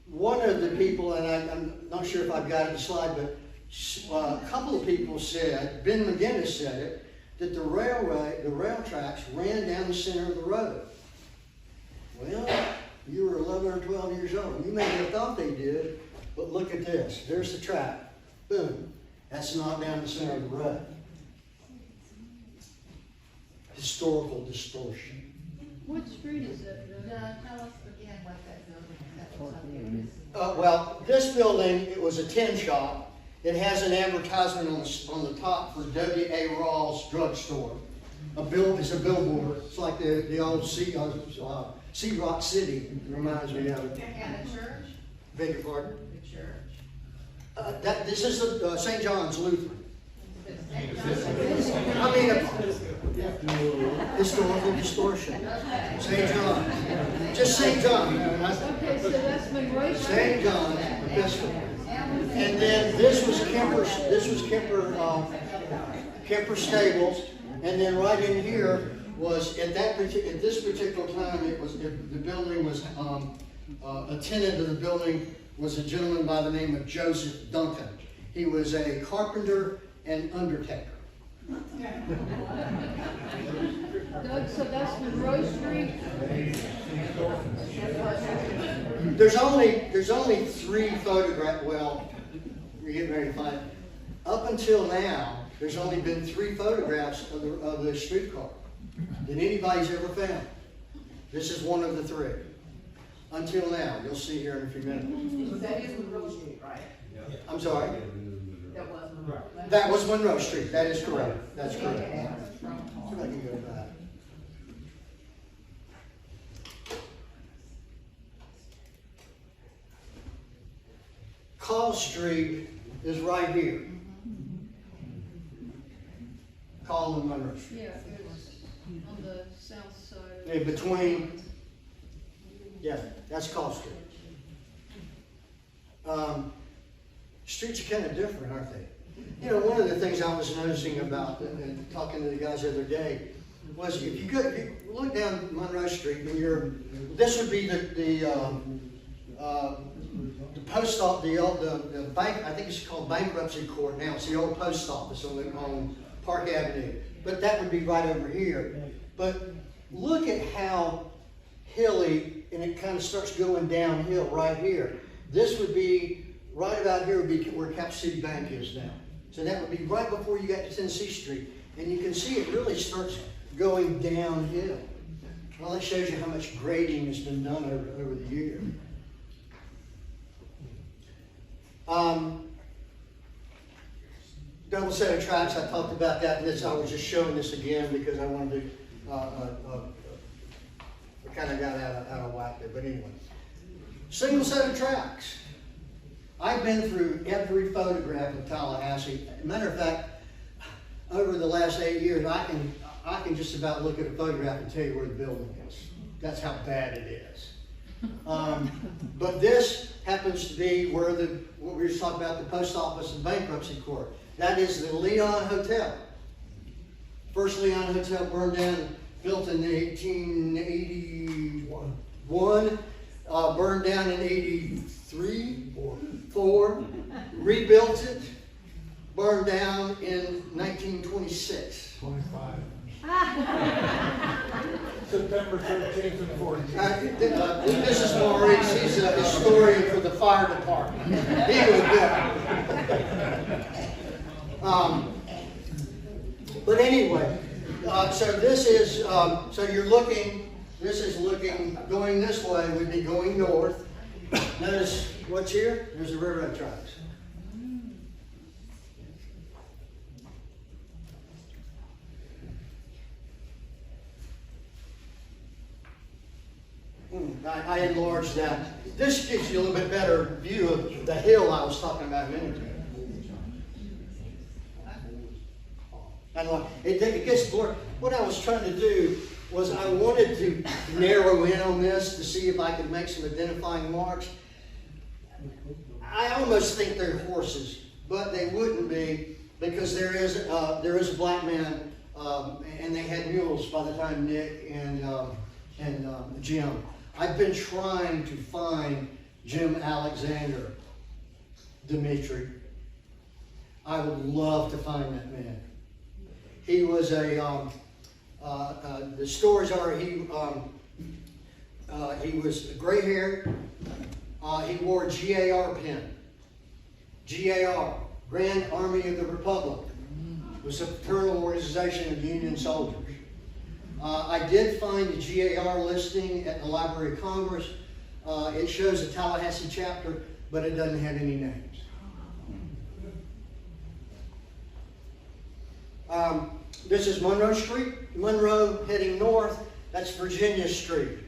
One of the people, and I'm not sure if I've got it in the slide, but a couple of people said, Ben McGinnis said it, that the rail tracks ran down the center of the road. Well, you were 11 or 12 years old. You may have thought they did, but look at this. There's the track. Boom. That's not down the center of the road. Historical distortion. What street is it? Tell us again what that building is. Well, this building, it was a tin shop. It has an advertisement on the top for W.A. Rawls Drugstore. It's a billboard. It's like the old Sea Rock City reminds me of it. And the church? Beg your pardon? The church. This is the St. John's Lutheran. Okay, I mean, historical distortion. St. John. Just St. John. so that's Monroe Street? St. John Episcopal. And then this was Kemper Stables. And then right in here was, at this particular time, the building was, a tenant of the building was a gentleman by the name of Joseph Duncan. He was a carpenter and undertaker. Doug, so that's Monroe Street? There's only 3 photographs. Well, you're getting ready to find it. Up until now, there's only been 3 photographs of the streetcar that anybody's ever found. This is one of the 3. Until now, you'll see here in a few minutes. that is Monroe Street, right? I'm sorry. That was Monroe. That was Monroe Street. That is correct. That's correct. See if I can go back. Call Street is right here. Call and Monroe Street. Yeah, it was on the south side. In between, yeah, that's Call Street. Streets are kind of different, aren't they? You know, one of the things I was noticing about and talking to the guys the other day was if you look down Monroe Street, and this would be the post office, the bank. I think it's called bankruptcy court now. It's the old post office on Park Avenue, but that would be right over here. But look at how hilly, and it kind of starts going downhill right here. This would be right about here would be where Cap City Bank is now. So that would be right before you got to Tennessee Street. And you can see it really starts going downhill. Well, that shows you how much grading has been done over the years. Double set of tracks, I talked about that, and I was just showing this again because I wanted to, I kind of got out of whack there, but anyway. Single set of tracks. I've been through every photograph of Tallahassee. Matter of fact, over the last 8 years, I can just about look at a photograph and tell you where the building is. That's how bad it is. But this happens to be where what we were just talking about, the post office and bankruptcy court. That is the Leon Hotel. First Leon Hotel burned down, built in 1881. Burned down in 83, 4, rebuilt it, burned down in 1926. 25. September 13th and 14th. This is Maurice. He's a historian for the fire department. He would go. But anyway, so this is, so you're looking, this is looking, going this way would be going north. Notice what's here? There's the railroad tracks. I enlarged that. This gives you a little bit better view of the hill I was talking about a minute ago. And it gets blurred. What I was trying to do was I wanted to narrow in on this to see if I could make some identifying marks. I almost think they're horses, but they wouldn't be because there is a black man, and they had mules by the time Nick and Jim. I've been trying to find Jim Alexander Dimitri. I would love to find that man. He was the stories are he was gray-haired. He wore a GAR pin. GAR, Grand Army of the Republic. It was a fraternal organization of Union soldiers. I did find the GAR listing at the Library of Congress. It shows the Tallahassee chapter, but it doesn't have any names. This is Monroe Street. Monroe heading north, that's Virginia Street.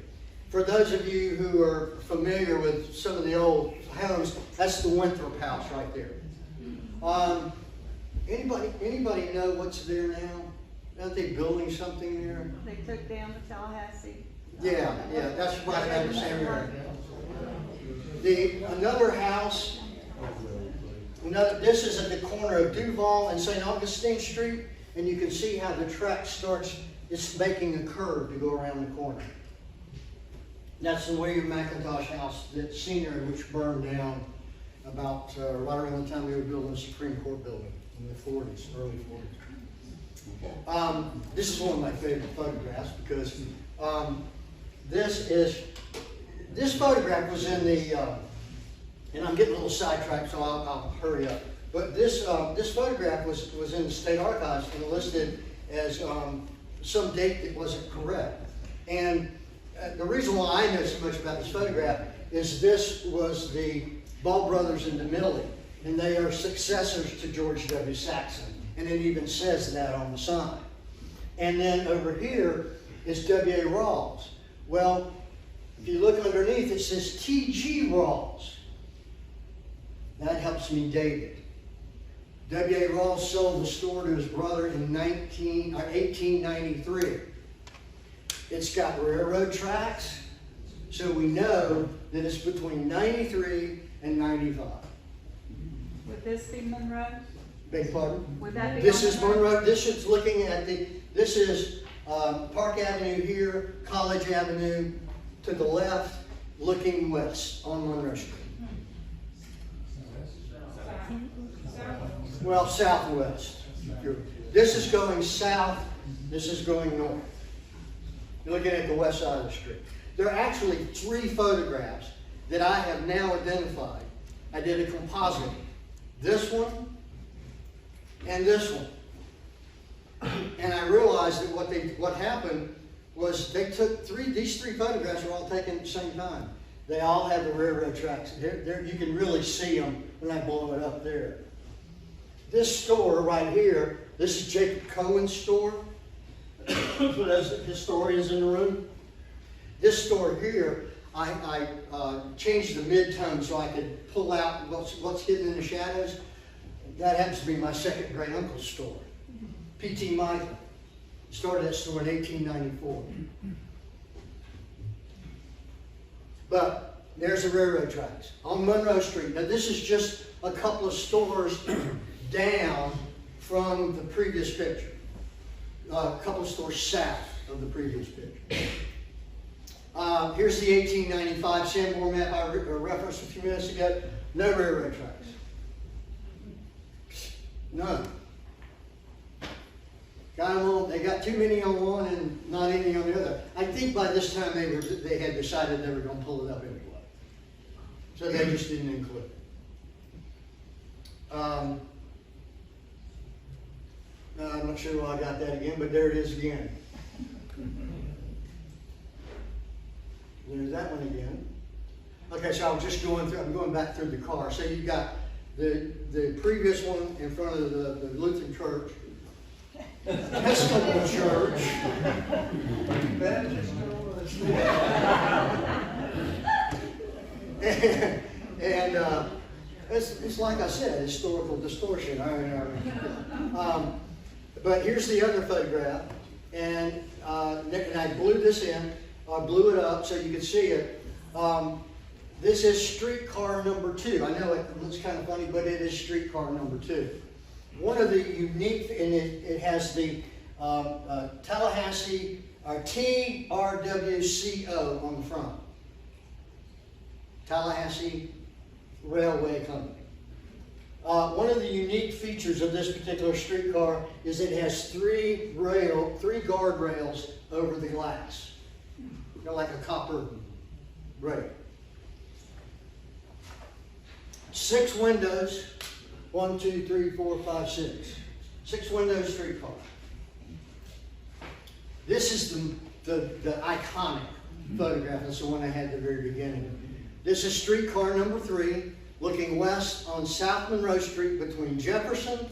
For those of you who are familiar with some of the old homes, that's the Winthrop House right there. Anybody know what's there now? Aren't they building something there? They took down the Tallahassee. Yeah, that's right out of the same area. Another house, this is at the corner of Duval and St. Augustine Street, and you can see how the track starts, it's making a curve to go around the corner. That's the William McIntosh house, that scenery which burned down about right around the time we were building the Supreme Court building in the 40s, early 40s. This is one of my favorite photographs because this photograph was in the, and I'm getting a little sidetracked, so I'll hurry up. But this photograph was in the state archives and listed as some date that wasn't correct. And the reason why I know so much about this photograph is this was the Ball brothers in DeMille, and they are successors to George W. Saxon, and it even says that on the sign. And then over here is W.A. Rawls. Well, if you look underneath, it says T.G. Rawls. That helps me date it. W.A. Rawls sold the store to his brother in 1893. It's got railroad tracks, so we know that it's between 93 and 95. Would this be Monroe? Beg pardon? Would that be This on is Monroe. This is looking at this is Park Avenue here, College Avenue to the left, looking west on Monroe Street. Well, southwest. This is going south, this is going north. You're looking at the west side of the street. There are actually 3 photographs that I have now identified. I did a composite. This one and this one. And I realized that what happened was they took these three photographs were all taken at the same time. They all have the railroad tracks. You can really see them when I blow it up there. This store right here, this is Jacob Cohen's store. For those historians in the room. This store here, I changed the mid-tone so I could pull out what's hidden in the shadows. That happens to be my second great uncle's store. P.T. Michael started that store in 1894. But there's the railroad tracks on Monroe Street. Now this is just a couple of stores down from the previous picture. A couple of stores south of the previous picture. Here's the 1895 Sanborn map I referenced a few minutes ago. No railroad tracks. None. They got too many on one and not any on the other. I think by this time they had decided they were going to pull it up anyway. So they just didn't include it. I'm not sure why I got that again, but there it is again. There's that one again. Okay, so I'm just going through, I'm going back through the car. So you've got the previous one in front of the Lutheran church. Episcopal church. and it's like I said, historical distortion. But here's the other photograph, and I blew this in. I blew it up so you can see it. This is streetcar number 2. I know it looks kind of funny, but it is streetcar number 2. One of the unique, and it has the Tallahassee, or TRWCO on the front. Tallahassee Railway Company. One of the unique features of this particular streetcar is it has three guardrails over the glass. They're like a copper rail. 6 windows. 1, 2, 3, 4, 5, 6. 6 window streetcar. This is the iconic photograph. That's the one I had at the very beginning. This is streetcar number 3, looking west on South Monroe Street between Jefferson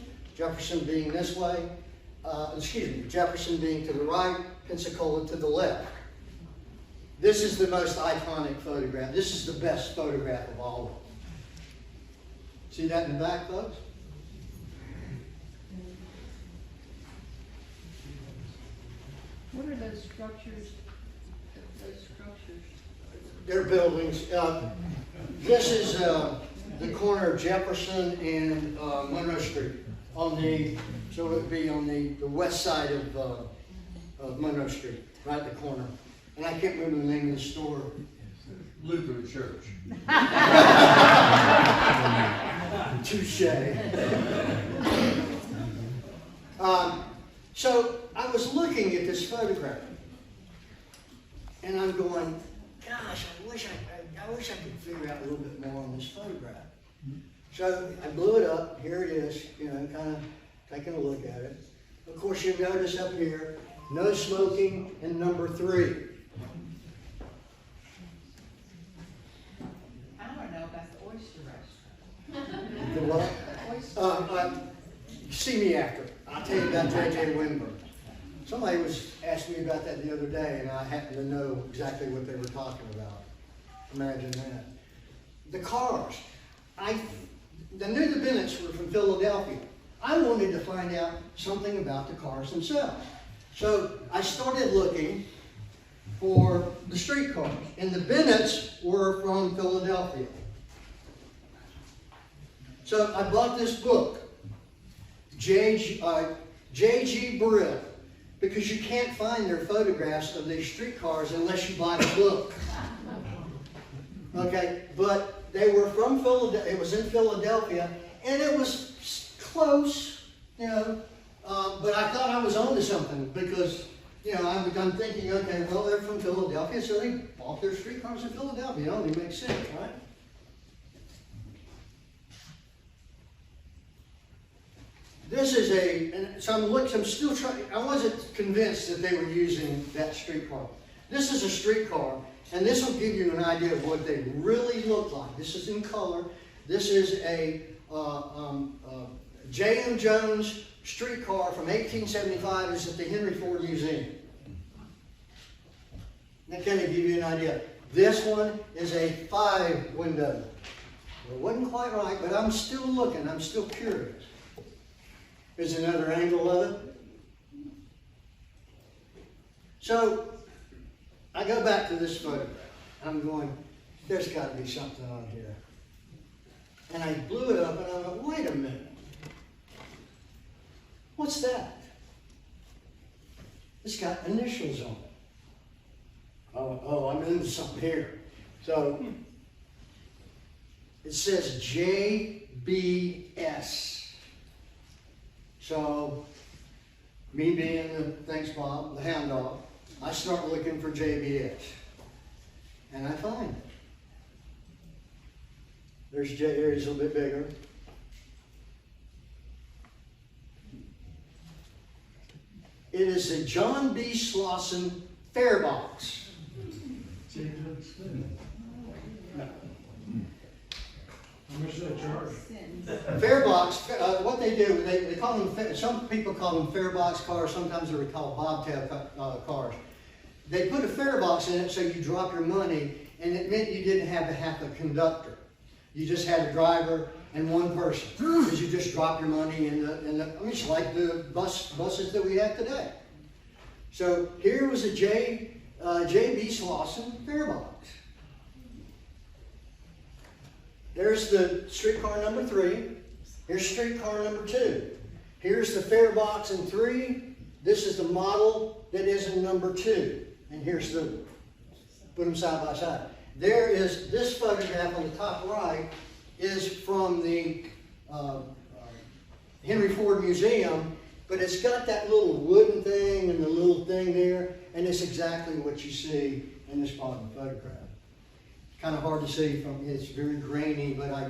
being this way, Jefferson being to the right, Pensacola to the left. This is the most iconic photograph. This is the best photograph of all of them. See that in the back, folks? What are those structures? Those structures? They're buildings. This is the corner of Jefferson and Monroe Street. So it would be on the west side of Monroe Street, right at the corner. And I can't remember the name of the store. Lutheran Church. Touche. So I was looking at this photograph, and I'm going, gosh, I wish I could figure out a little bit more on this photograph. So I blew it up. Here it is, kind of taking a look at it. Of course, you notice up here, no smoking, and number 3. I want to know about the oyster restaurant. The what? See me after. I'll tell you about J.J. Winburn. Somebody was asking me about that the other day, and I happened to know exactly what they were talking about. Imagine that. The cars. I knew the Bennetts were from Philadelphia. I wanted to find out something about the cars themselves. So I started looking for the street cars, and the Bennetts were from Philadelphia. So I bought this book, J.G. Brill, because you can't find their photographs of these streetcars unless you buy the book. Okay, but they were from Philadelphia. It was in Philadelphia, and it was close, but I thought I was onto something because, I'm thinking, okay, well, they're from Philadelphia, so they bought their streetcars in Philadelphia. It only makes sense, right? This is I'm still trying, I wasn't convinced that they were using that streetcar. This is a streetcar, and this will give you an idea of what they really look like. This is in color. This is a J.M. Jones streetcar from 1875. It's at the Henry Ford Museum. That kind of give you an idea. This one is a 5-window. It wasn't quite right, but I'm still looking. I'm still curious. Here's another angle of it. So I go back to this photograph. I'm going, there's got to be something on here. And I blew it up and I went, wait a minute. What's that? It's got initials on it. Oh, I'm into something here. So it says JBS. So, me being the, thanks Bob, the hound dog, I start looking for JBS. And I find it. There's J, here's a little bit bigger. It is a John B. Slauson Farebox. How much did they charge? Farebox, what they do, they call them, some people call them Farebox cars, sometimes they're called bobtail cars. They put a farebox in it so you drop your money, and it meant you didn't have to have a conductor. You just had a driver and one person, because you just drop your money in the it's like the buses that we have today. So here was a J.B. Slauson farebox. There's the streetcar number 3. Here's streetcar number 2. Here's the farebox in 3. This is the model that is in number 2. And here's the, put them side by side. There is, this photograph on the top right is from the Henry Ford Museum, but it's got that little wooden thing and the little thing there, and it's exactly what you see in this bottom photograph. Kind of hard to see from, it's very grainy, but I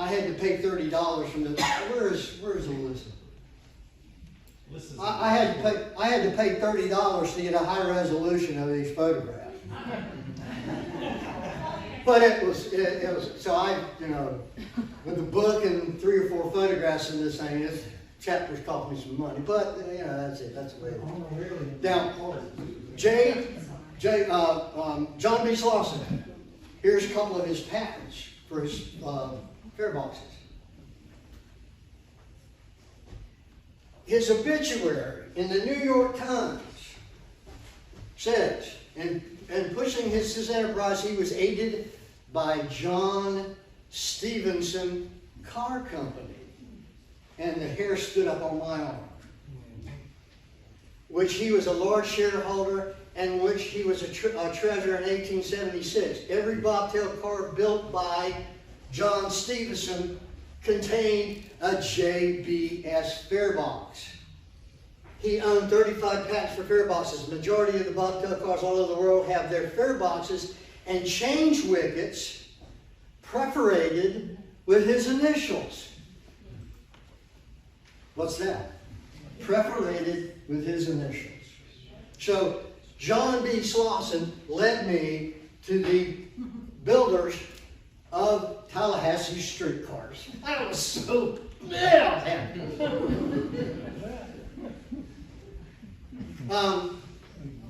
had to pay $30 from the, where is Alyssa? I had to pay $30 to get a high resolution of these photographs. But it was, so I, with the book and 3 or 4 photographs in this thing, chapters cost me some money, but you know, that's it. That's the way it is. Oh, really? Now, John B. Slauson, here's a couple of his patents for his fare boxes. His obituary in the New York Times says, in pushing his enterprise, he was aided by John Stevenson Car Company. And the hair stood up on my arm. Which he was a large shareholder, and which he was a treasurer in 1876. Every bobtail car built by John Stevenson contained a JBS fare box. He owned 35 patents for fare boxes. The majority of the bobtail cars all over the world have their fare boxes and change wickets perforated with his initials. What's that? Perforated with his initials. So John B. Slauson led me to the builders of Tallahassee streetcars. I was so happy.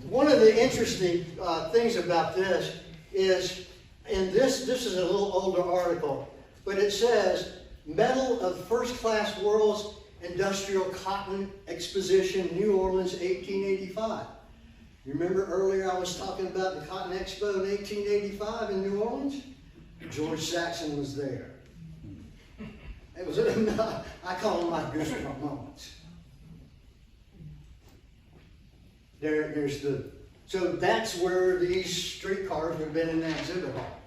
One of the interesting things about this is, and this is a little older article, but it says, Medal of First Class World's Industrial Cotton Exposition, New Orleans, 1885. You remember earlier I was talking about the Cotton Expo in 1885 in New Orleans? George Saxon was there. It was, I call them my goosebump moments. So that's where these streetcars would have been in that exhibit hall.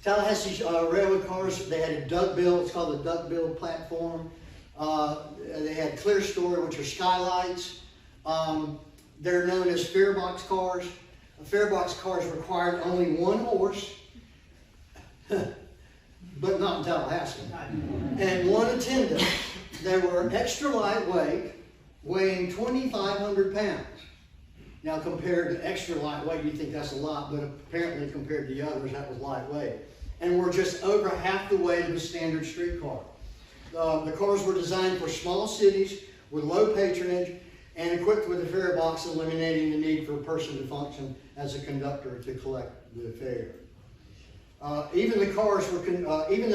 Tallahassee railroad cars, they had a duckbill, it's called the duckbill platform. They had clear story, which are skylights. They're known as fare box cars. Fare box cars required only one horse, but not in Tallahassee, and one attendant. They were extra lightweight, weighing 2,500 pounds. Now compared to extra lightweight, you think that's a lot, but apparently compared to the others, that was lightweight. And were just over half the weight of a standard streetcar. The cars were designed for small cities with low patronage and equipped with a fare box, eliminating the need for a person to function as a conductor to collect the fare. Even though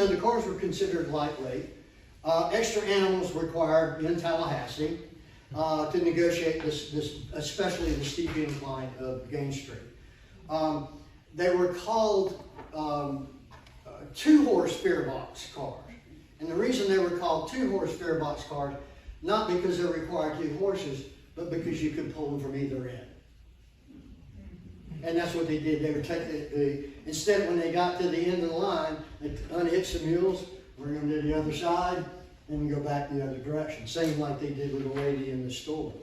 the cars were considered lightweight, extra animals were required in Tallahassee to negotiate this, especially the steep incline of Gain Street. They were called two-horse fare box cars. And the reason they were called two-horse fare box cars, not because they required two horses, but because you could pull them from either end. And that's what they did. They would take instead when they got to the end of the line, they'd unhitch the mules, bring them to the other side, and go back the other direction. Same like they did with the lady in the store.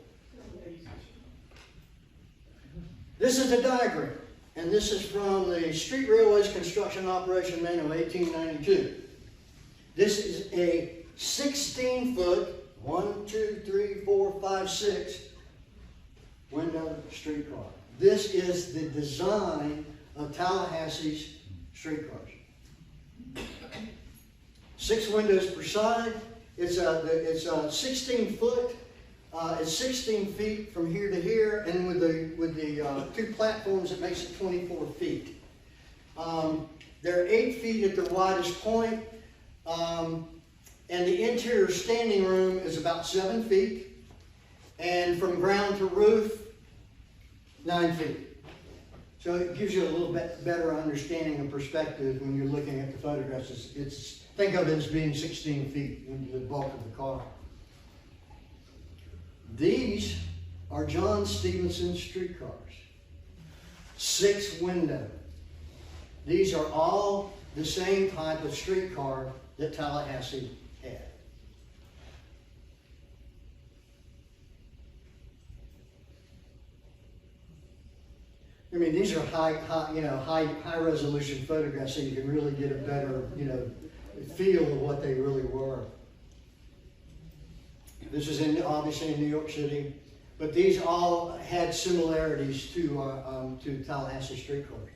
This is a diagram, and this is from the Street Railways Construction Operation Manual, 1892. This is a 16-foot, 1, 2, 3, 4, 5, 6 window streetcar. This is the design of Tallahassee's streetcars. 6 windows per side. It's a 16 foot. It's 16 feet from here to here, and with the 2 platforms, it makes it 24 feet. They're 8 feet at the widest point, and the interior standing room is about 7 feet, and from ground to roof, 9 feet. So it gives you a little bit better understanding and perspective when you're looking at the photographs. Think of it as being 16 feet into the bulk of the car. These are John Stevenson streetcars. 6 window. These are all the same type of streetcar that Tallahassee had. I mean, these are high resolution photographs, so you can really get a better, feel of what they really were. This is obviously in New York City, but these all had similarities to Tallahassee streetcars.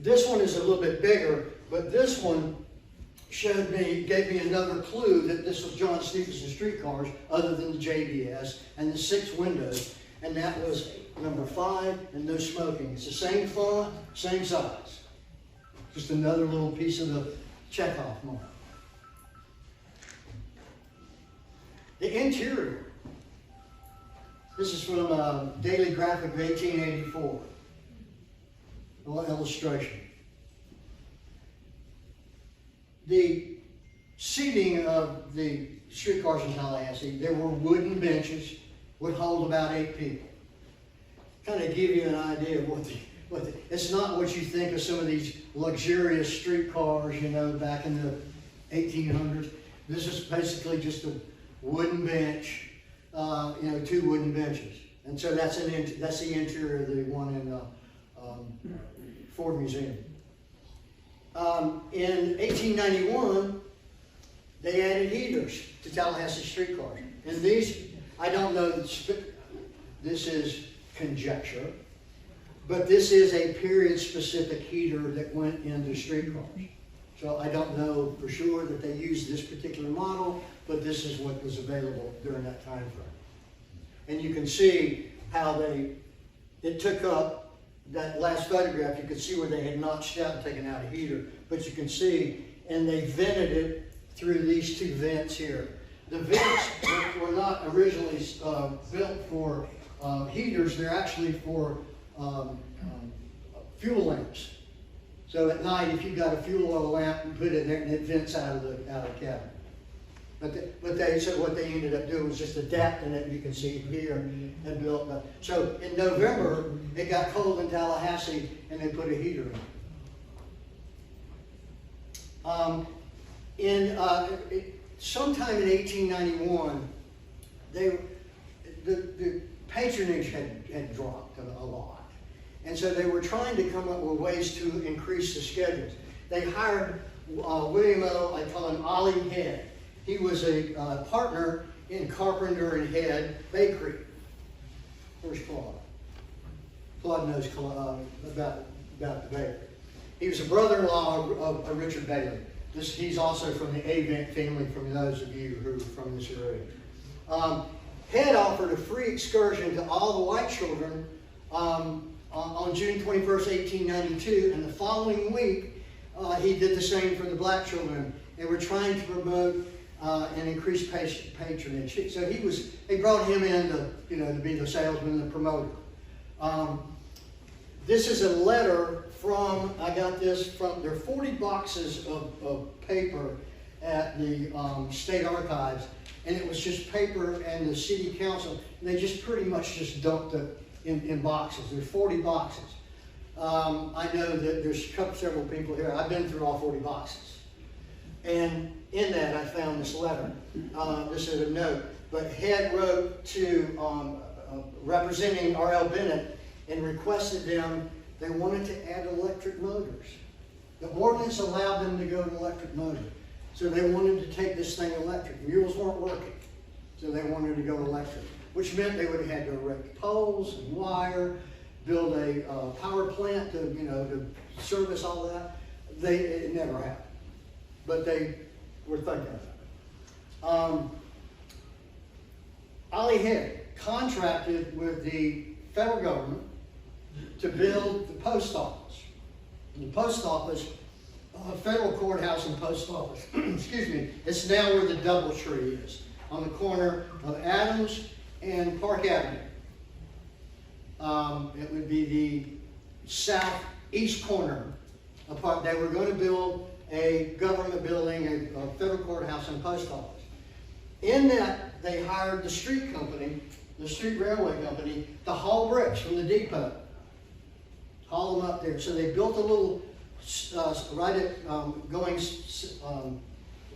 This one is a little bit bigger, but this one gave me another clue that this was John Stevenson streetcars other than the JBS and the 6 windows. And that was number 5 and no smoking. It's the same font, same size. Just another little piece of the checkoff mark. The interior. This is from Daily Graphic of 1884. A little illustration. The seating of the streetcars in Tallahassee, there were wooden benches, would hold about 8 people. Kind of give you an idea of what the, it's not what you think of some of these luxurious streetcars, you know, back in the 1800s. This is basically just a wooden bench, you know, 2 wooden benches. And so that's the interior of the one in Ford Museum. In 1891, they added heaters to Tallahassee streetcars. And these, I don't know, this is conjecture, but this is a period-specific heater that went into streetcars. So I don't know for sure that they used this particular model, but this is what was available during that time frame. And you can see how it took up that last photograph. You could see where they had notched out and taken out a heater, but you can see, and they vented it through these 2 vents here. The vents were not originally built for heaters. They're actually for fuel lamps. So at night, if you've got a fuel oil lamp, you put it in there and it vents out of the cabin. But they said what they ended up doing was just adapting it, you can see it here, and built up. So in November, it got cold in Tallahassee, and they put a heater in. Sometime in 1891, the patronage had dropped a lot. And so they were trying to come up with ways to increase the schedules. They hired William O., I call him Ollie Head. He was a partner in Carpenter and Head Bakery. Where's Claude? Claude knows about the bakery. He was a brother-in-law of Richard Bailey. He's also from the Avent family, from those of you who are from this area. Head offered a free excursion to all the white children on June 21st, 1892, and the following week he did the same for the black children. They were trying to promote and increase patronage. So they brought him in to be the salesman, the promoter. This is a letter from, I got this from, there are 40 boxes of paper at the State Archives, and it was just paper and the city council. They just pretty much just dumped it in boxes. There's 40 boxes. I know that there's several people here. I've been through all 40 boxes. And in that, I found this letter. This is a note. But Head wrote to representing R.L. Bennett and requested them, they wanted to add electric motors. The ordinance allowed them to go to electric motor. So they wanted to take this thing electric. Mules weren't working. So they wanted to go electric, which meant they would have had to erect poles and wire, build a power plant to service all that. It never happened. But they were thinking of it. Ollie Head contracted with the federal government to build the post office. And the post office, federal courthouse and post office, excuse me, it's now where the Doubletree is, on the corner of Adams and Park Avenue. It would be the southeast corner. They were going to build a government building, a federal courthouse and post office. In that, they hired the street company, the street railway company, to haul bricks from the depot. Haul them up there. So they built a little, right at, going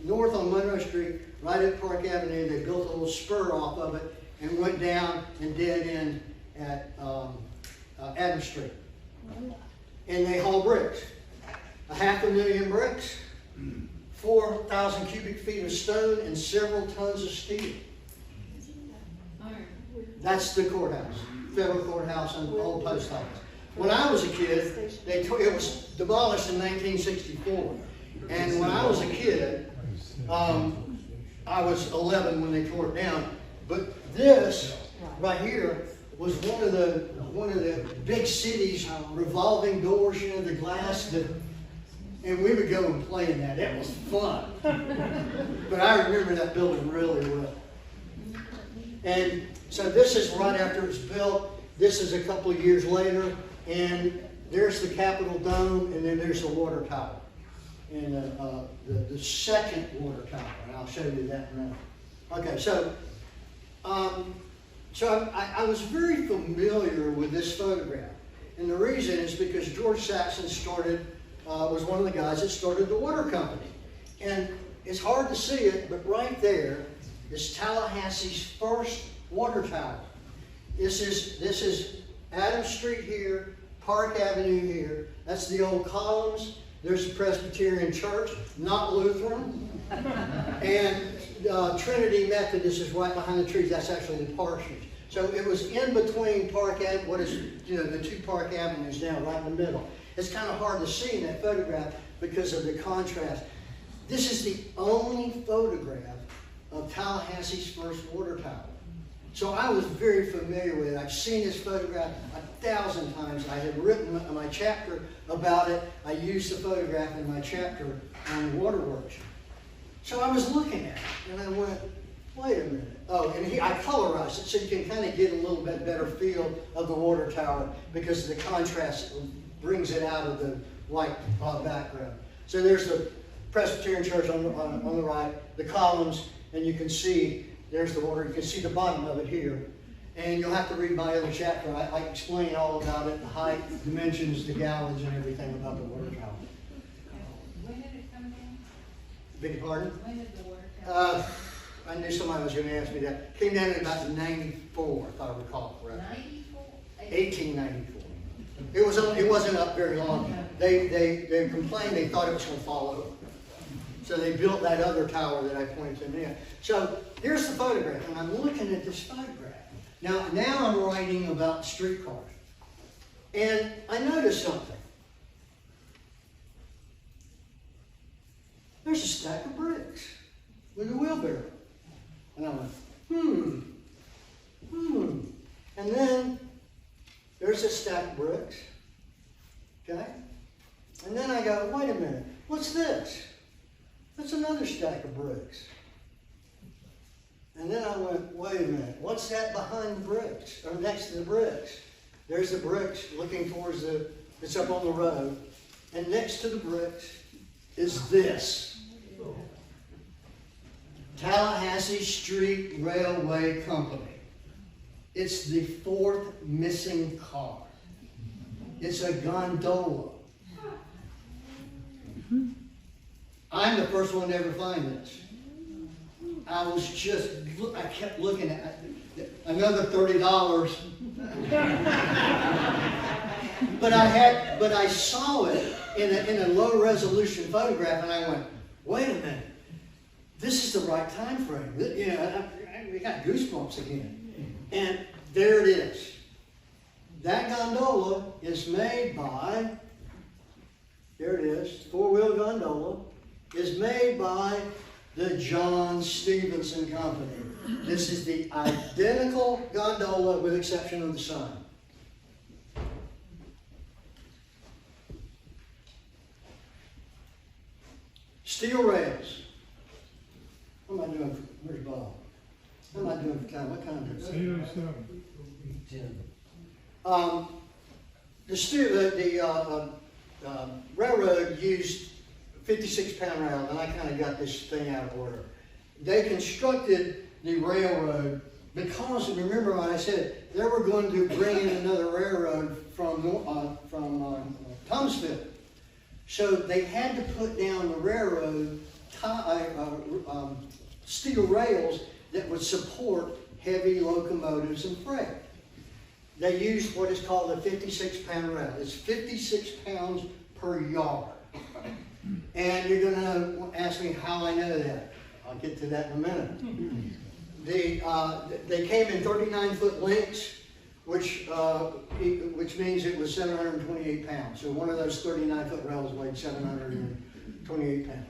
north on Monroe Street, right at Park Avenue, they built a little spur off of it and went down and dead end at Adams Street. And they haul bricks. 500,000 bricks, 4,000 cubic feet of stone, and several tons of steel. That's the courthouse, federal courthouse and old post office. when I was a kid, it was demolished in 1964. And when I was a kid, I was 11 when they tore it down. But this right here was one of the big cities revolving doors, you know, the glass. And we would go and play in that. It was fun. But I remember that building really well. And so this is right after it's built. This is a couple of years later. And there's the Capitol Dome, and then there's the water tower. And the second water tower. And I'll show you that in a minute. Okay, so I was very familiar with this photograph. And the reason is because George Saxon was one of the guys that started the water company. And it's hard to see it, but right there is Tallahassee's first water tower. This is Adams Street here, Park Avenue here. That's the old columns. There's the Presbyterian Church, not Lutheran. And Trinity Methodist is right behind the trees. That's actually the parsonage. So it was in between what is, you know, the two Park Avenues now, right in the middle. It's kind of hard to see in that photograph because of the contrast. This is the only photograph of Tallahassee's first water tower. So I was very familiar with it. I've seen this photograph 1,000 times. I had written my chapter about it. I used the photograph in my chapter on waterworks. So I was looking at it, and I went, wait a minute. Oh, and I colorized it so you can kind of get a little bit better feel of the water tower because the contrast brings it out of the white background. So there's the Presbyterian Church on the right, the columns, and you can see there's the water. You can see the bottom of it here. And you'll have to read my other chapter. I explain all about it, the height, dimensions, the gallons, and everything about the water tower. When did it come down? Beg your pardon? When did the water tower? I knew somebody was going to ask me that. Came down in about 94, if I recall correctly. 94? 1894. It wasn't up very long. They complained they thought it was going to fall over. So they built that other tower that I pointed to there. So here's the photograph, and I'm looking at this photograph. Now I'm writing about streetcars. And I noticed something. There's a stack of bricks with a wheelbarrow. And I went, And then there's a stack of bricks. Okay? And then I go, wait a minute, what's this? That's another stack of bricks. And then I went, wait a minute, what's that behind the bricks, or next to the bricks? There's the bricks looking towards it's up on the road. And next to the bricks is this. Tallahassee Street Railway Company. It's the fourth missing car. It's a gondola. I'm the first one to ever find this. I kept looking at it. Another $30. But I saw it in a low resolution photograph, and I went, wait a minute, this is the right time frame. You know, I got goosebumps again. And there it is. That gondola is made by, there it is, four-wheel gondola, is made by the John Stevenson Company. This is the identical gondola with exception of the sign. Steel rails. What am I doing? Where's Bob? What am I doing for time? What kind of the railroad used 56-pound rail, and I kind of got this thing out of order. They constructed the railroad because, remember what I said, they were going to bring in another railroad from Thomasville. So they had to put down the railroad steel rails that would support heavy locomotives and freight. They used what is called a 56-pound rail. It's 56 pounds per yard. And you're going to ask me how I know that. I'll get to that in a minute. They came in 39-foot lengths. which means it was 728 pounds. So one of those 39-foot rails weighed 728 pounds.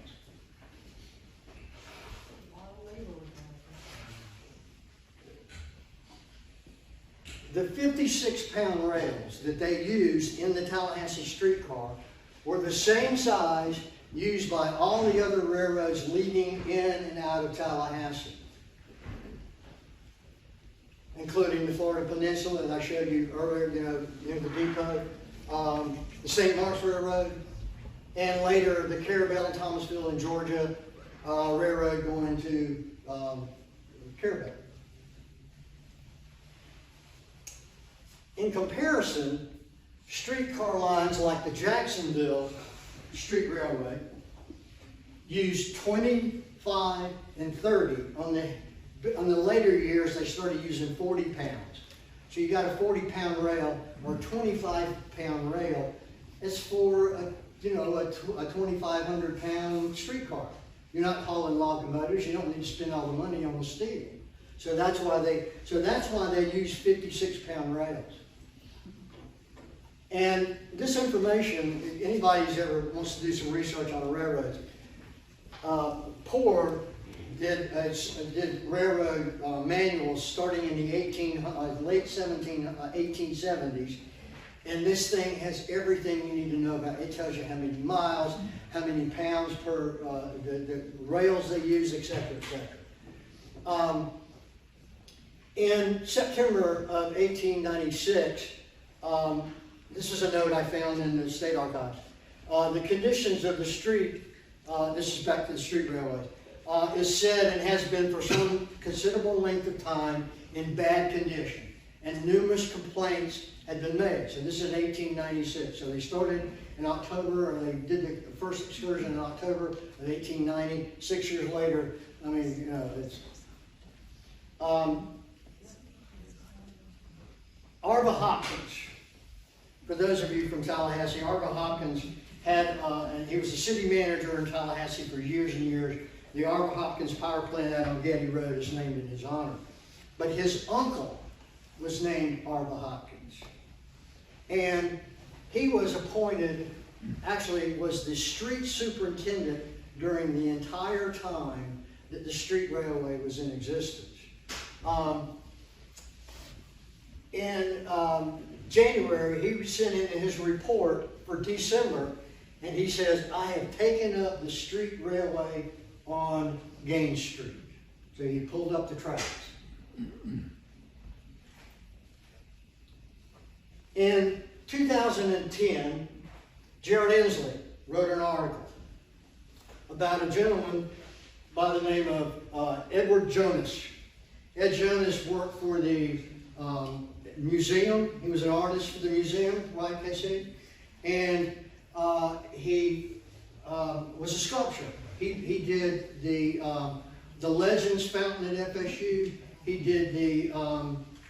The 56-pound rails that they used in the Tallahassee streetcar were the same size used by all the other railroads leading in and out of Tallahassee, including the Florida Peninsula that I showed you earlier, near the depot, the St. Mark's Railroad, and later the Carabel, Thomasville, and Georgia Railroad going to Carabel. In comparison, streetcar lines like the Jacksonville Street Railway used 25 and 30. On the later years, they started using 40 pounds. So you got a 40-pound rail or a 25-pound rail. It's for a 2,500-pound streetcar. You're not hauling locomotives. You don't need to spend all the money on the steel. So that's why they use 56-pound rails. And this information, if anybody's ever wants to do some research on the railroads, Poor did railroad manuals starting in the late 1870s, and this thing has everything you need to know about it. It tells you how many miles, how many pounds per the rails they use, etc., etc. In September of 1896, this is a note I found in the state archives. The conditions of the street, this is back to the street railways, is said and has been for some considerable length of time in bad condition, and numerous complaints had been made. So this is 1896. So they started in October, or they did the first excursion in October of 1890. 6 years later, I mean, it's. Arva Hopkins, for those of you from Tallahassee, Arva Hopkins had, and he was the city manager in Tallahassee for years and years. The Arva Hopkins power plant out on Getty Road is named in his honor. But his uncle was named Arva Hopkins. And he was appointed, actually was the street superintendent during the entire time that the street railway was in existence. In January, he sent in his report for December, and he says, I have taken up the street railway on Gaines Street. So he pulled up the tracks. In 2010, Gerald Inslee wrote an article about a gentleman by the name of Edward Jonas. Ed Jonas worked for the museum. He was an artist for the museum, right, Casey? And he was a sculptor. He did the Legends Fountain at FSU. He did the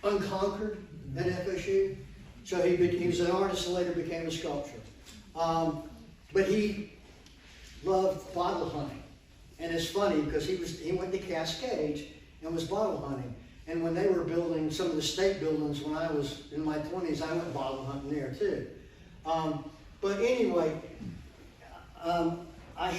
Unconquered at FSU. So he was an artist and later became a sculptor. But he loved bottle hunting. And it's funny because he went to Cascades and was bottle hunting. And when they were building some of the state buildings when I was in my 20s, I went bottle hunting there too. But anyway, I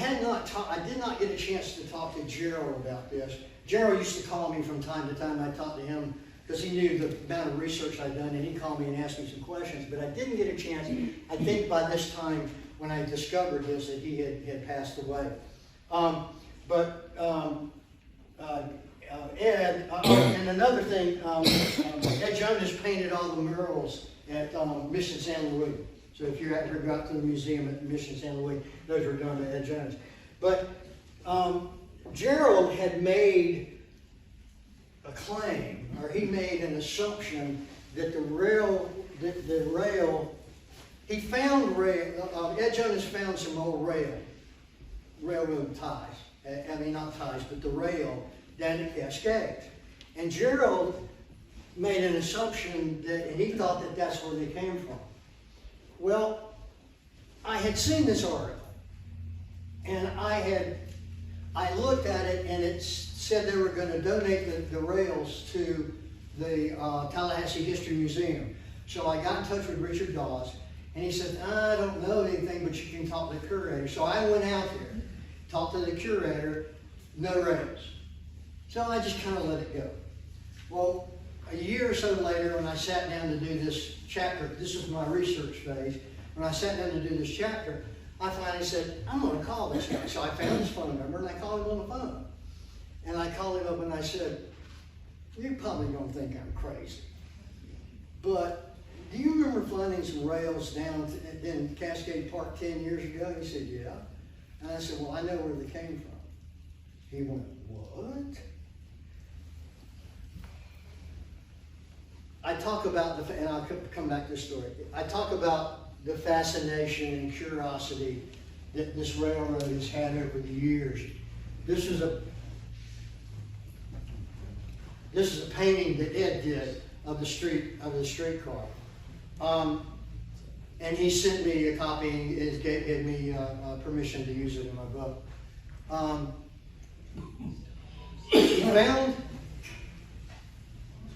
did not get a chance to talk to Gerald about this. Gerald used to call me from time to time. I talked to him because he knew the amount of research I'd done, and he called me and asked me some questions. But I didn't get a chance. I think by this time, when I discovered this, that he had passed away. Ed, and another thing, Ed Jonas painted all the murals at Mission San Luis. So if you ever got to the museum at Mission San Luis, those were done by Ed Jonas. But Gerald had made a claim, or he made an assumption that he found Ed Jonas found some old railroad ties. I mean, not ties, but the rail down at Cascades. And Gerald made an assumption and he thought that that's where they came from. Well, I had seen this article, and I looked at it, and it said they were going to donate the rails to the Tallahassee History Museum. So I got in touch with Richard Dawes, and he said, I don't know anything, but you can talk to the curator. So I went out there, talked to the curator, no rails. So I just kind of let it go. Well, a year or so later, when I sat down to do this chapter, this was my research phase, when I sat down to do this chapter, I finally said, I'm going to call this guy. So I found his phone number, and I called him on the phone. And I called him up, and I said, you're probably going to think I'm crazy, but do you remember finding some rails down in Cascade Park 10 years ago? He said, yeah. And I said, well, I know where they came from. He went, what? I talk about, and I'll come back to this story. I talk about the fascination and curiosity that this railroad has had over the years. This is a painting that Ed did of the streetcar. And he sent me a copy and gave me permission to use it in my book. He found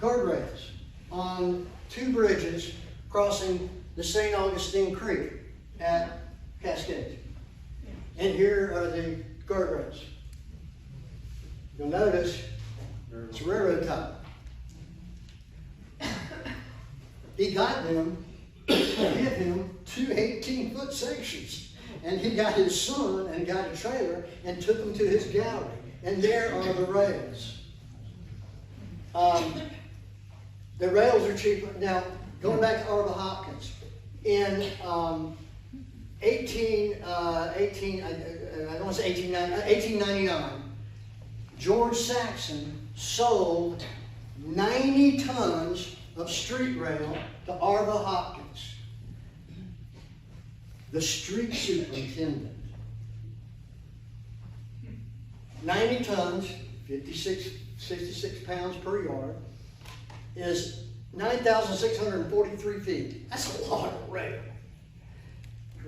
guardrails on 2 bridges crossing the St. Augustine Creek at Cascades. And here are the guardrails. You'll notice it's railroad tie. He got them to give him 2 18-foot sections. And he got his son and got a trailer and took them to his gallery. And there are the rails. The rails are cheaper. Now, going back to Arva Hopkins, in 1899, George Saxon sold 90 tons of street rail to Arva Hopkins, the street superintendent. 90 tons, 66 pounds per yard, is 9,643 feet. That's a lot of rail.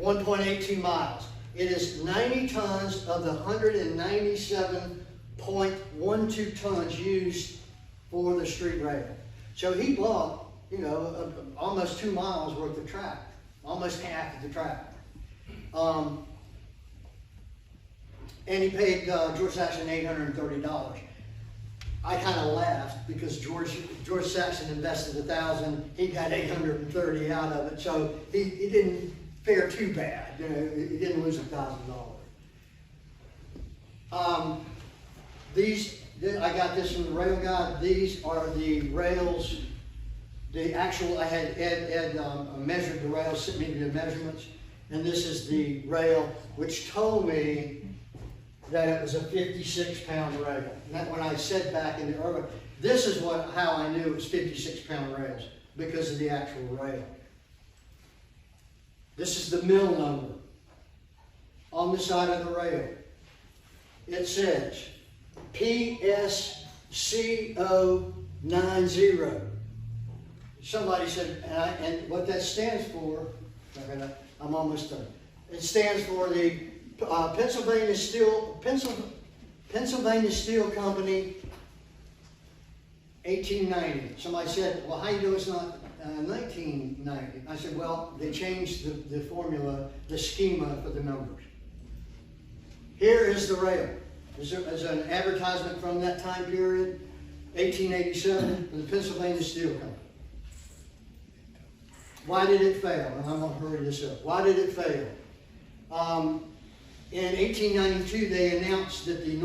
1.82 miles. It is 90 tons of the 197.12 tons used for the street rail. So he bought, almost 2 miles worth of track, almost half of the track. And he paid George Saxon $830. I kind of laughed because George Saxon invested $1,000, he got $830 out of it, so he didn't fare too bad. He didn't lose $1,000. I got this from the rail guy. These are the rails. I had Ed measured the rails, sent me the measurements, and this is the rail, which told me that it was a 56-pound rail. And that when I said back in the early, this is how I knew it was 56-pound rails, because of the actual rail. This is the mill number on the side of the rail. It says PSCO90. Somebody said, and what that stands for, I'm almost done. It stands for the Pennsylvania Steel Company, 1890. Somebody said, well, how do you know it's not 1990? I said, well, they changed the formula, the schema for the numbers. Here is the rail. There's an advertisement from that time period, 1887, for the Pennsylvania Steel Company. Why did it fail? And I'm going to hurry this up. Why did it fail? In 1892, they announced that the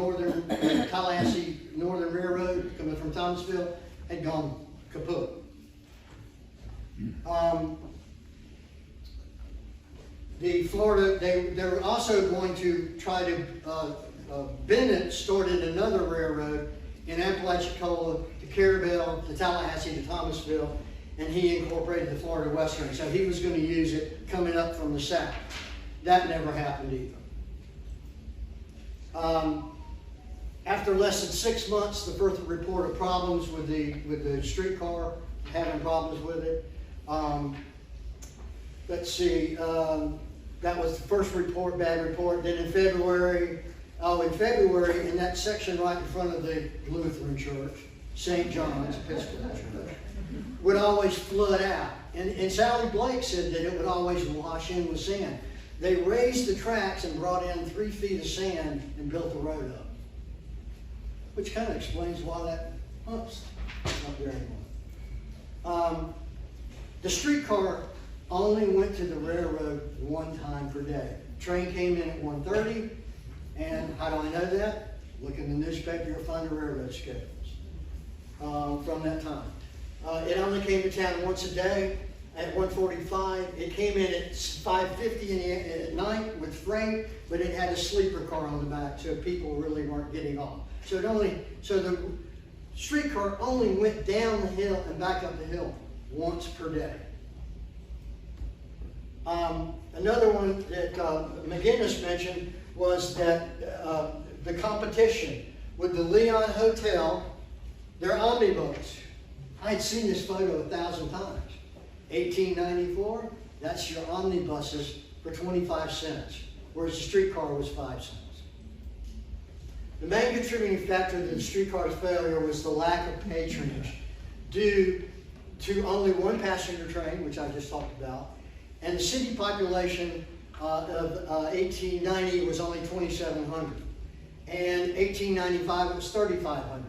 Tallahassee Northern Railroad, coming from Thomasville, had gone kaput. They were also going to try to, Bennett started another railroad in Apalachicola to Carabel, to Tallahassee, to Thomasville, and he incorporated the Florida Western. So he was going to use it coming up from the south. That never happened either. After less than 6 months, the first report of problems with the streetcar, having problems with it. Let's see, that was the first report, bad report. Then in February, in that section right in front of the Lutheran church, St. John's Episcopal Church, would always flood out. And Sally Blake said that it would always wash in with sand. They raised the tracks and brought in 3 feet of sand and built the road up. Which kind of explains why that pump's not there anymore. The streetcar only went to the railroad 1 time per day. Train came in at 1:30, and how do I know that? Look in the newspaper, you'll find the railroad schedules from that time. It only came to town once a day at 1:45. It came in at 5:50 at night with freight, but it had a sleeper car on the back, so people really weren't getting off. So the streetcar only went down the hill and back up the hill once per day. Another one that McGinnis mentioned was that the competition with the Leon Hotel, their omnibus. I had seen this photo 1,000 times. 1894, that's your omnibuses for 25 cents, whereas the streetcar was 5 cents. The main contributing factor to the streetcar's failure was the lack of patronage due to only 1 passenger train, which I just talked about, and the city population of 1890 was only 2,700, and 1895 it was 3,500.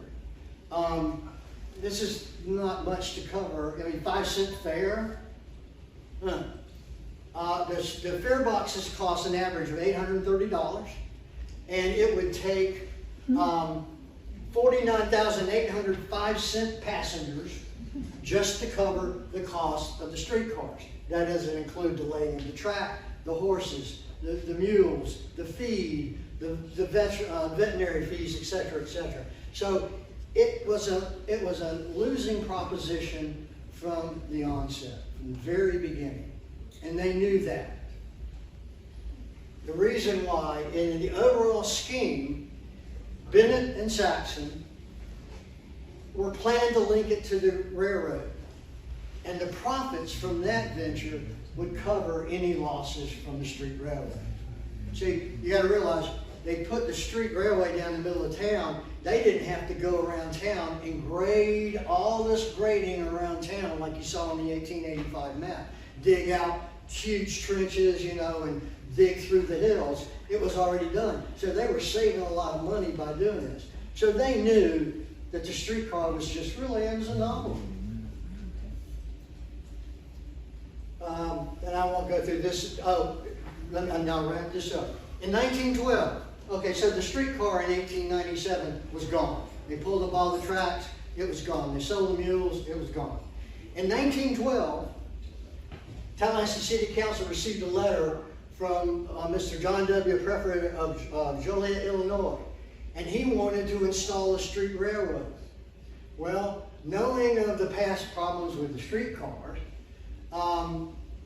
This is not much to cover. I mean, 5-cent fare. The fare boxes cost an average of $830, and it would take 49,805 passengers just to cover the cost of the streetcars. That doesn't include the laying of the track, the horses, the mules, the feed, the veterinary fees, etc., etc. So it was a losing proposition from the onset, from the very beginning, and they knew that. The reason why, in the overall scheme, Bennett and Saxon were planning to link it to the railroad, and the profits from that venture would cover any losses from the street railway. See, you got to realize, they put the street railway down the middle of town. They didn't have to go around town and grade all this grading around town like you saw on the 1885 map. Dig out huge trenches, and dig through the hills. It was already done. So they were saving a lot of money by doing this. So they knew that the streetcar was just really, it was a novelty. And I won't go through this. Let me now wrap this up. In 1912, okay, so the streetcar in 1897 was gone. They pulled up all the tracks, it was gone. They sold the mules, it was gone. In 1912, Tallahassee City Council received a letter from Mr. John W. Preffer of Joliet, Illinois, and he wanted to install a street railroad. Well, knowing of the past problems with the streetcars,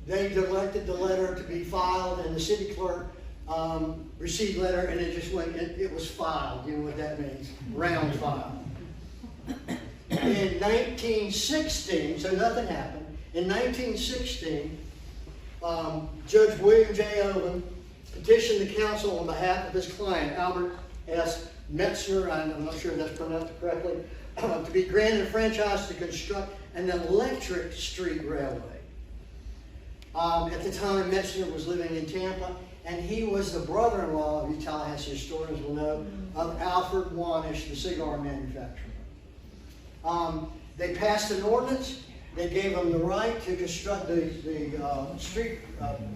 they directed the letter to be filed, and the city clerk received letter, and it just went, it was filed. You know what that means? Round file. In 1916, so nothing happened. In 1916, Judge William J. Owen petitioned the council on behalf of his client, Albert S. Metzner, I'm not sure if that's pronounced correctly, to be granted a franchise to construct an electric street railway. At the time, Metzner was living in Tampa, and he was the brother-in-law, you Tallahassee historians will know, of Alfred Wanish, the cigar manufacturer. They passed an ordinance. They gave them the right to construct the street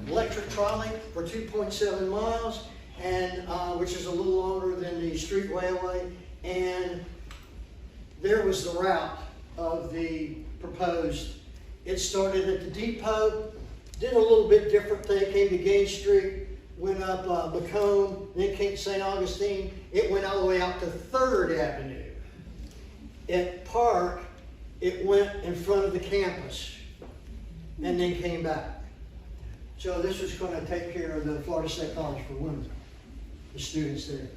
electric trolley for 2.7 miles, and which is a little longer than the street railway. And there was the route of the proposed. It started at the depot, did a little bit different thing, came to Gage Street, went up Macomb, then came to St. Augustine. It went all the way out to 3rd Avenue. At Park, it went in front of the campus and then came back. So this was going to take care of the Florida State College for Women, the students there.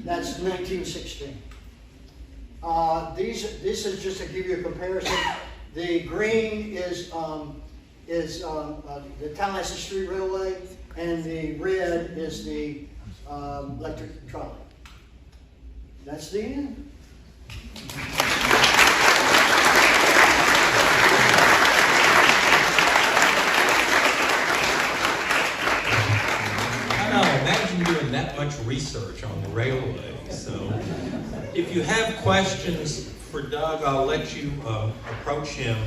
That's 1916. This is just to give you a comparison. The green is the Tallahassee Street Railway, and the red is the electric trolley. That's the end. much research on the railway. So if you have questions for Doug, I'll let you approach him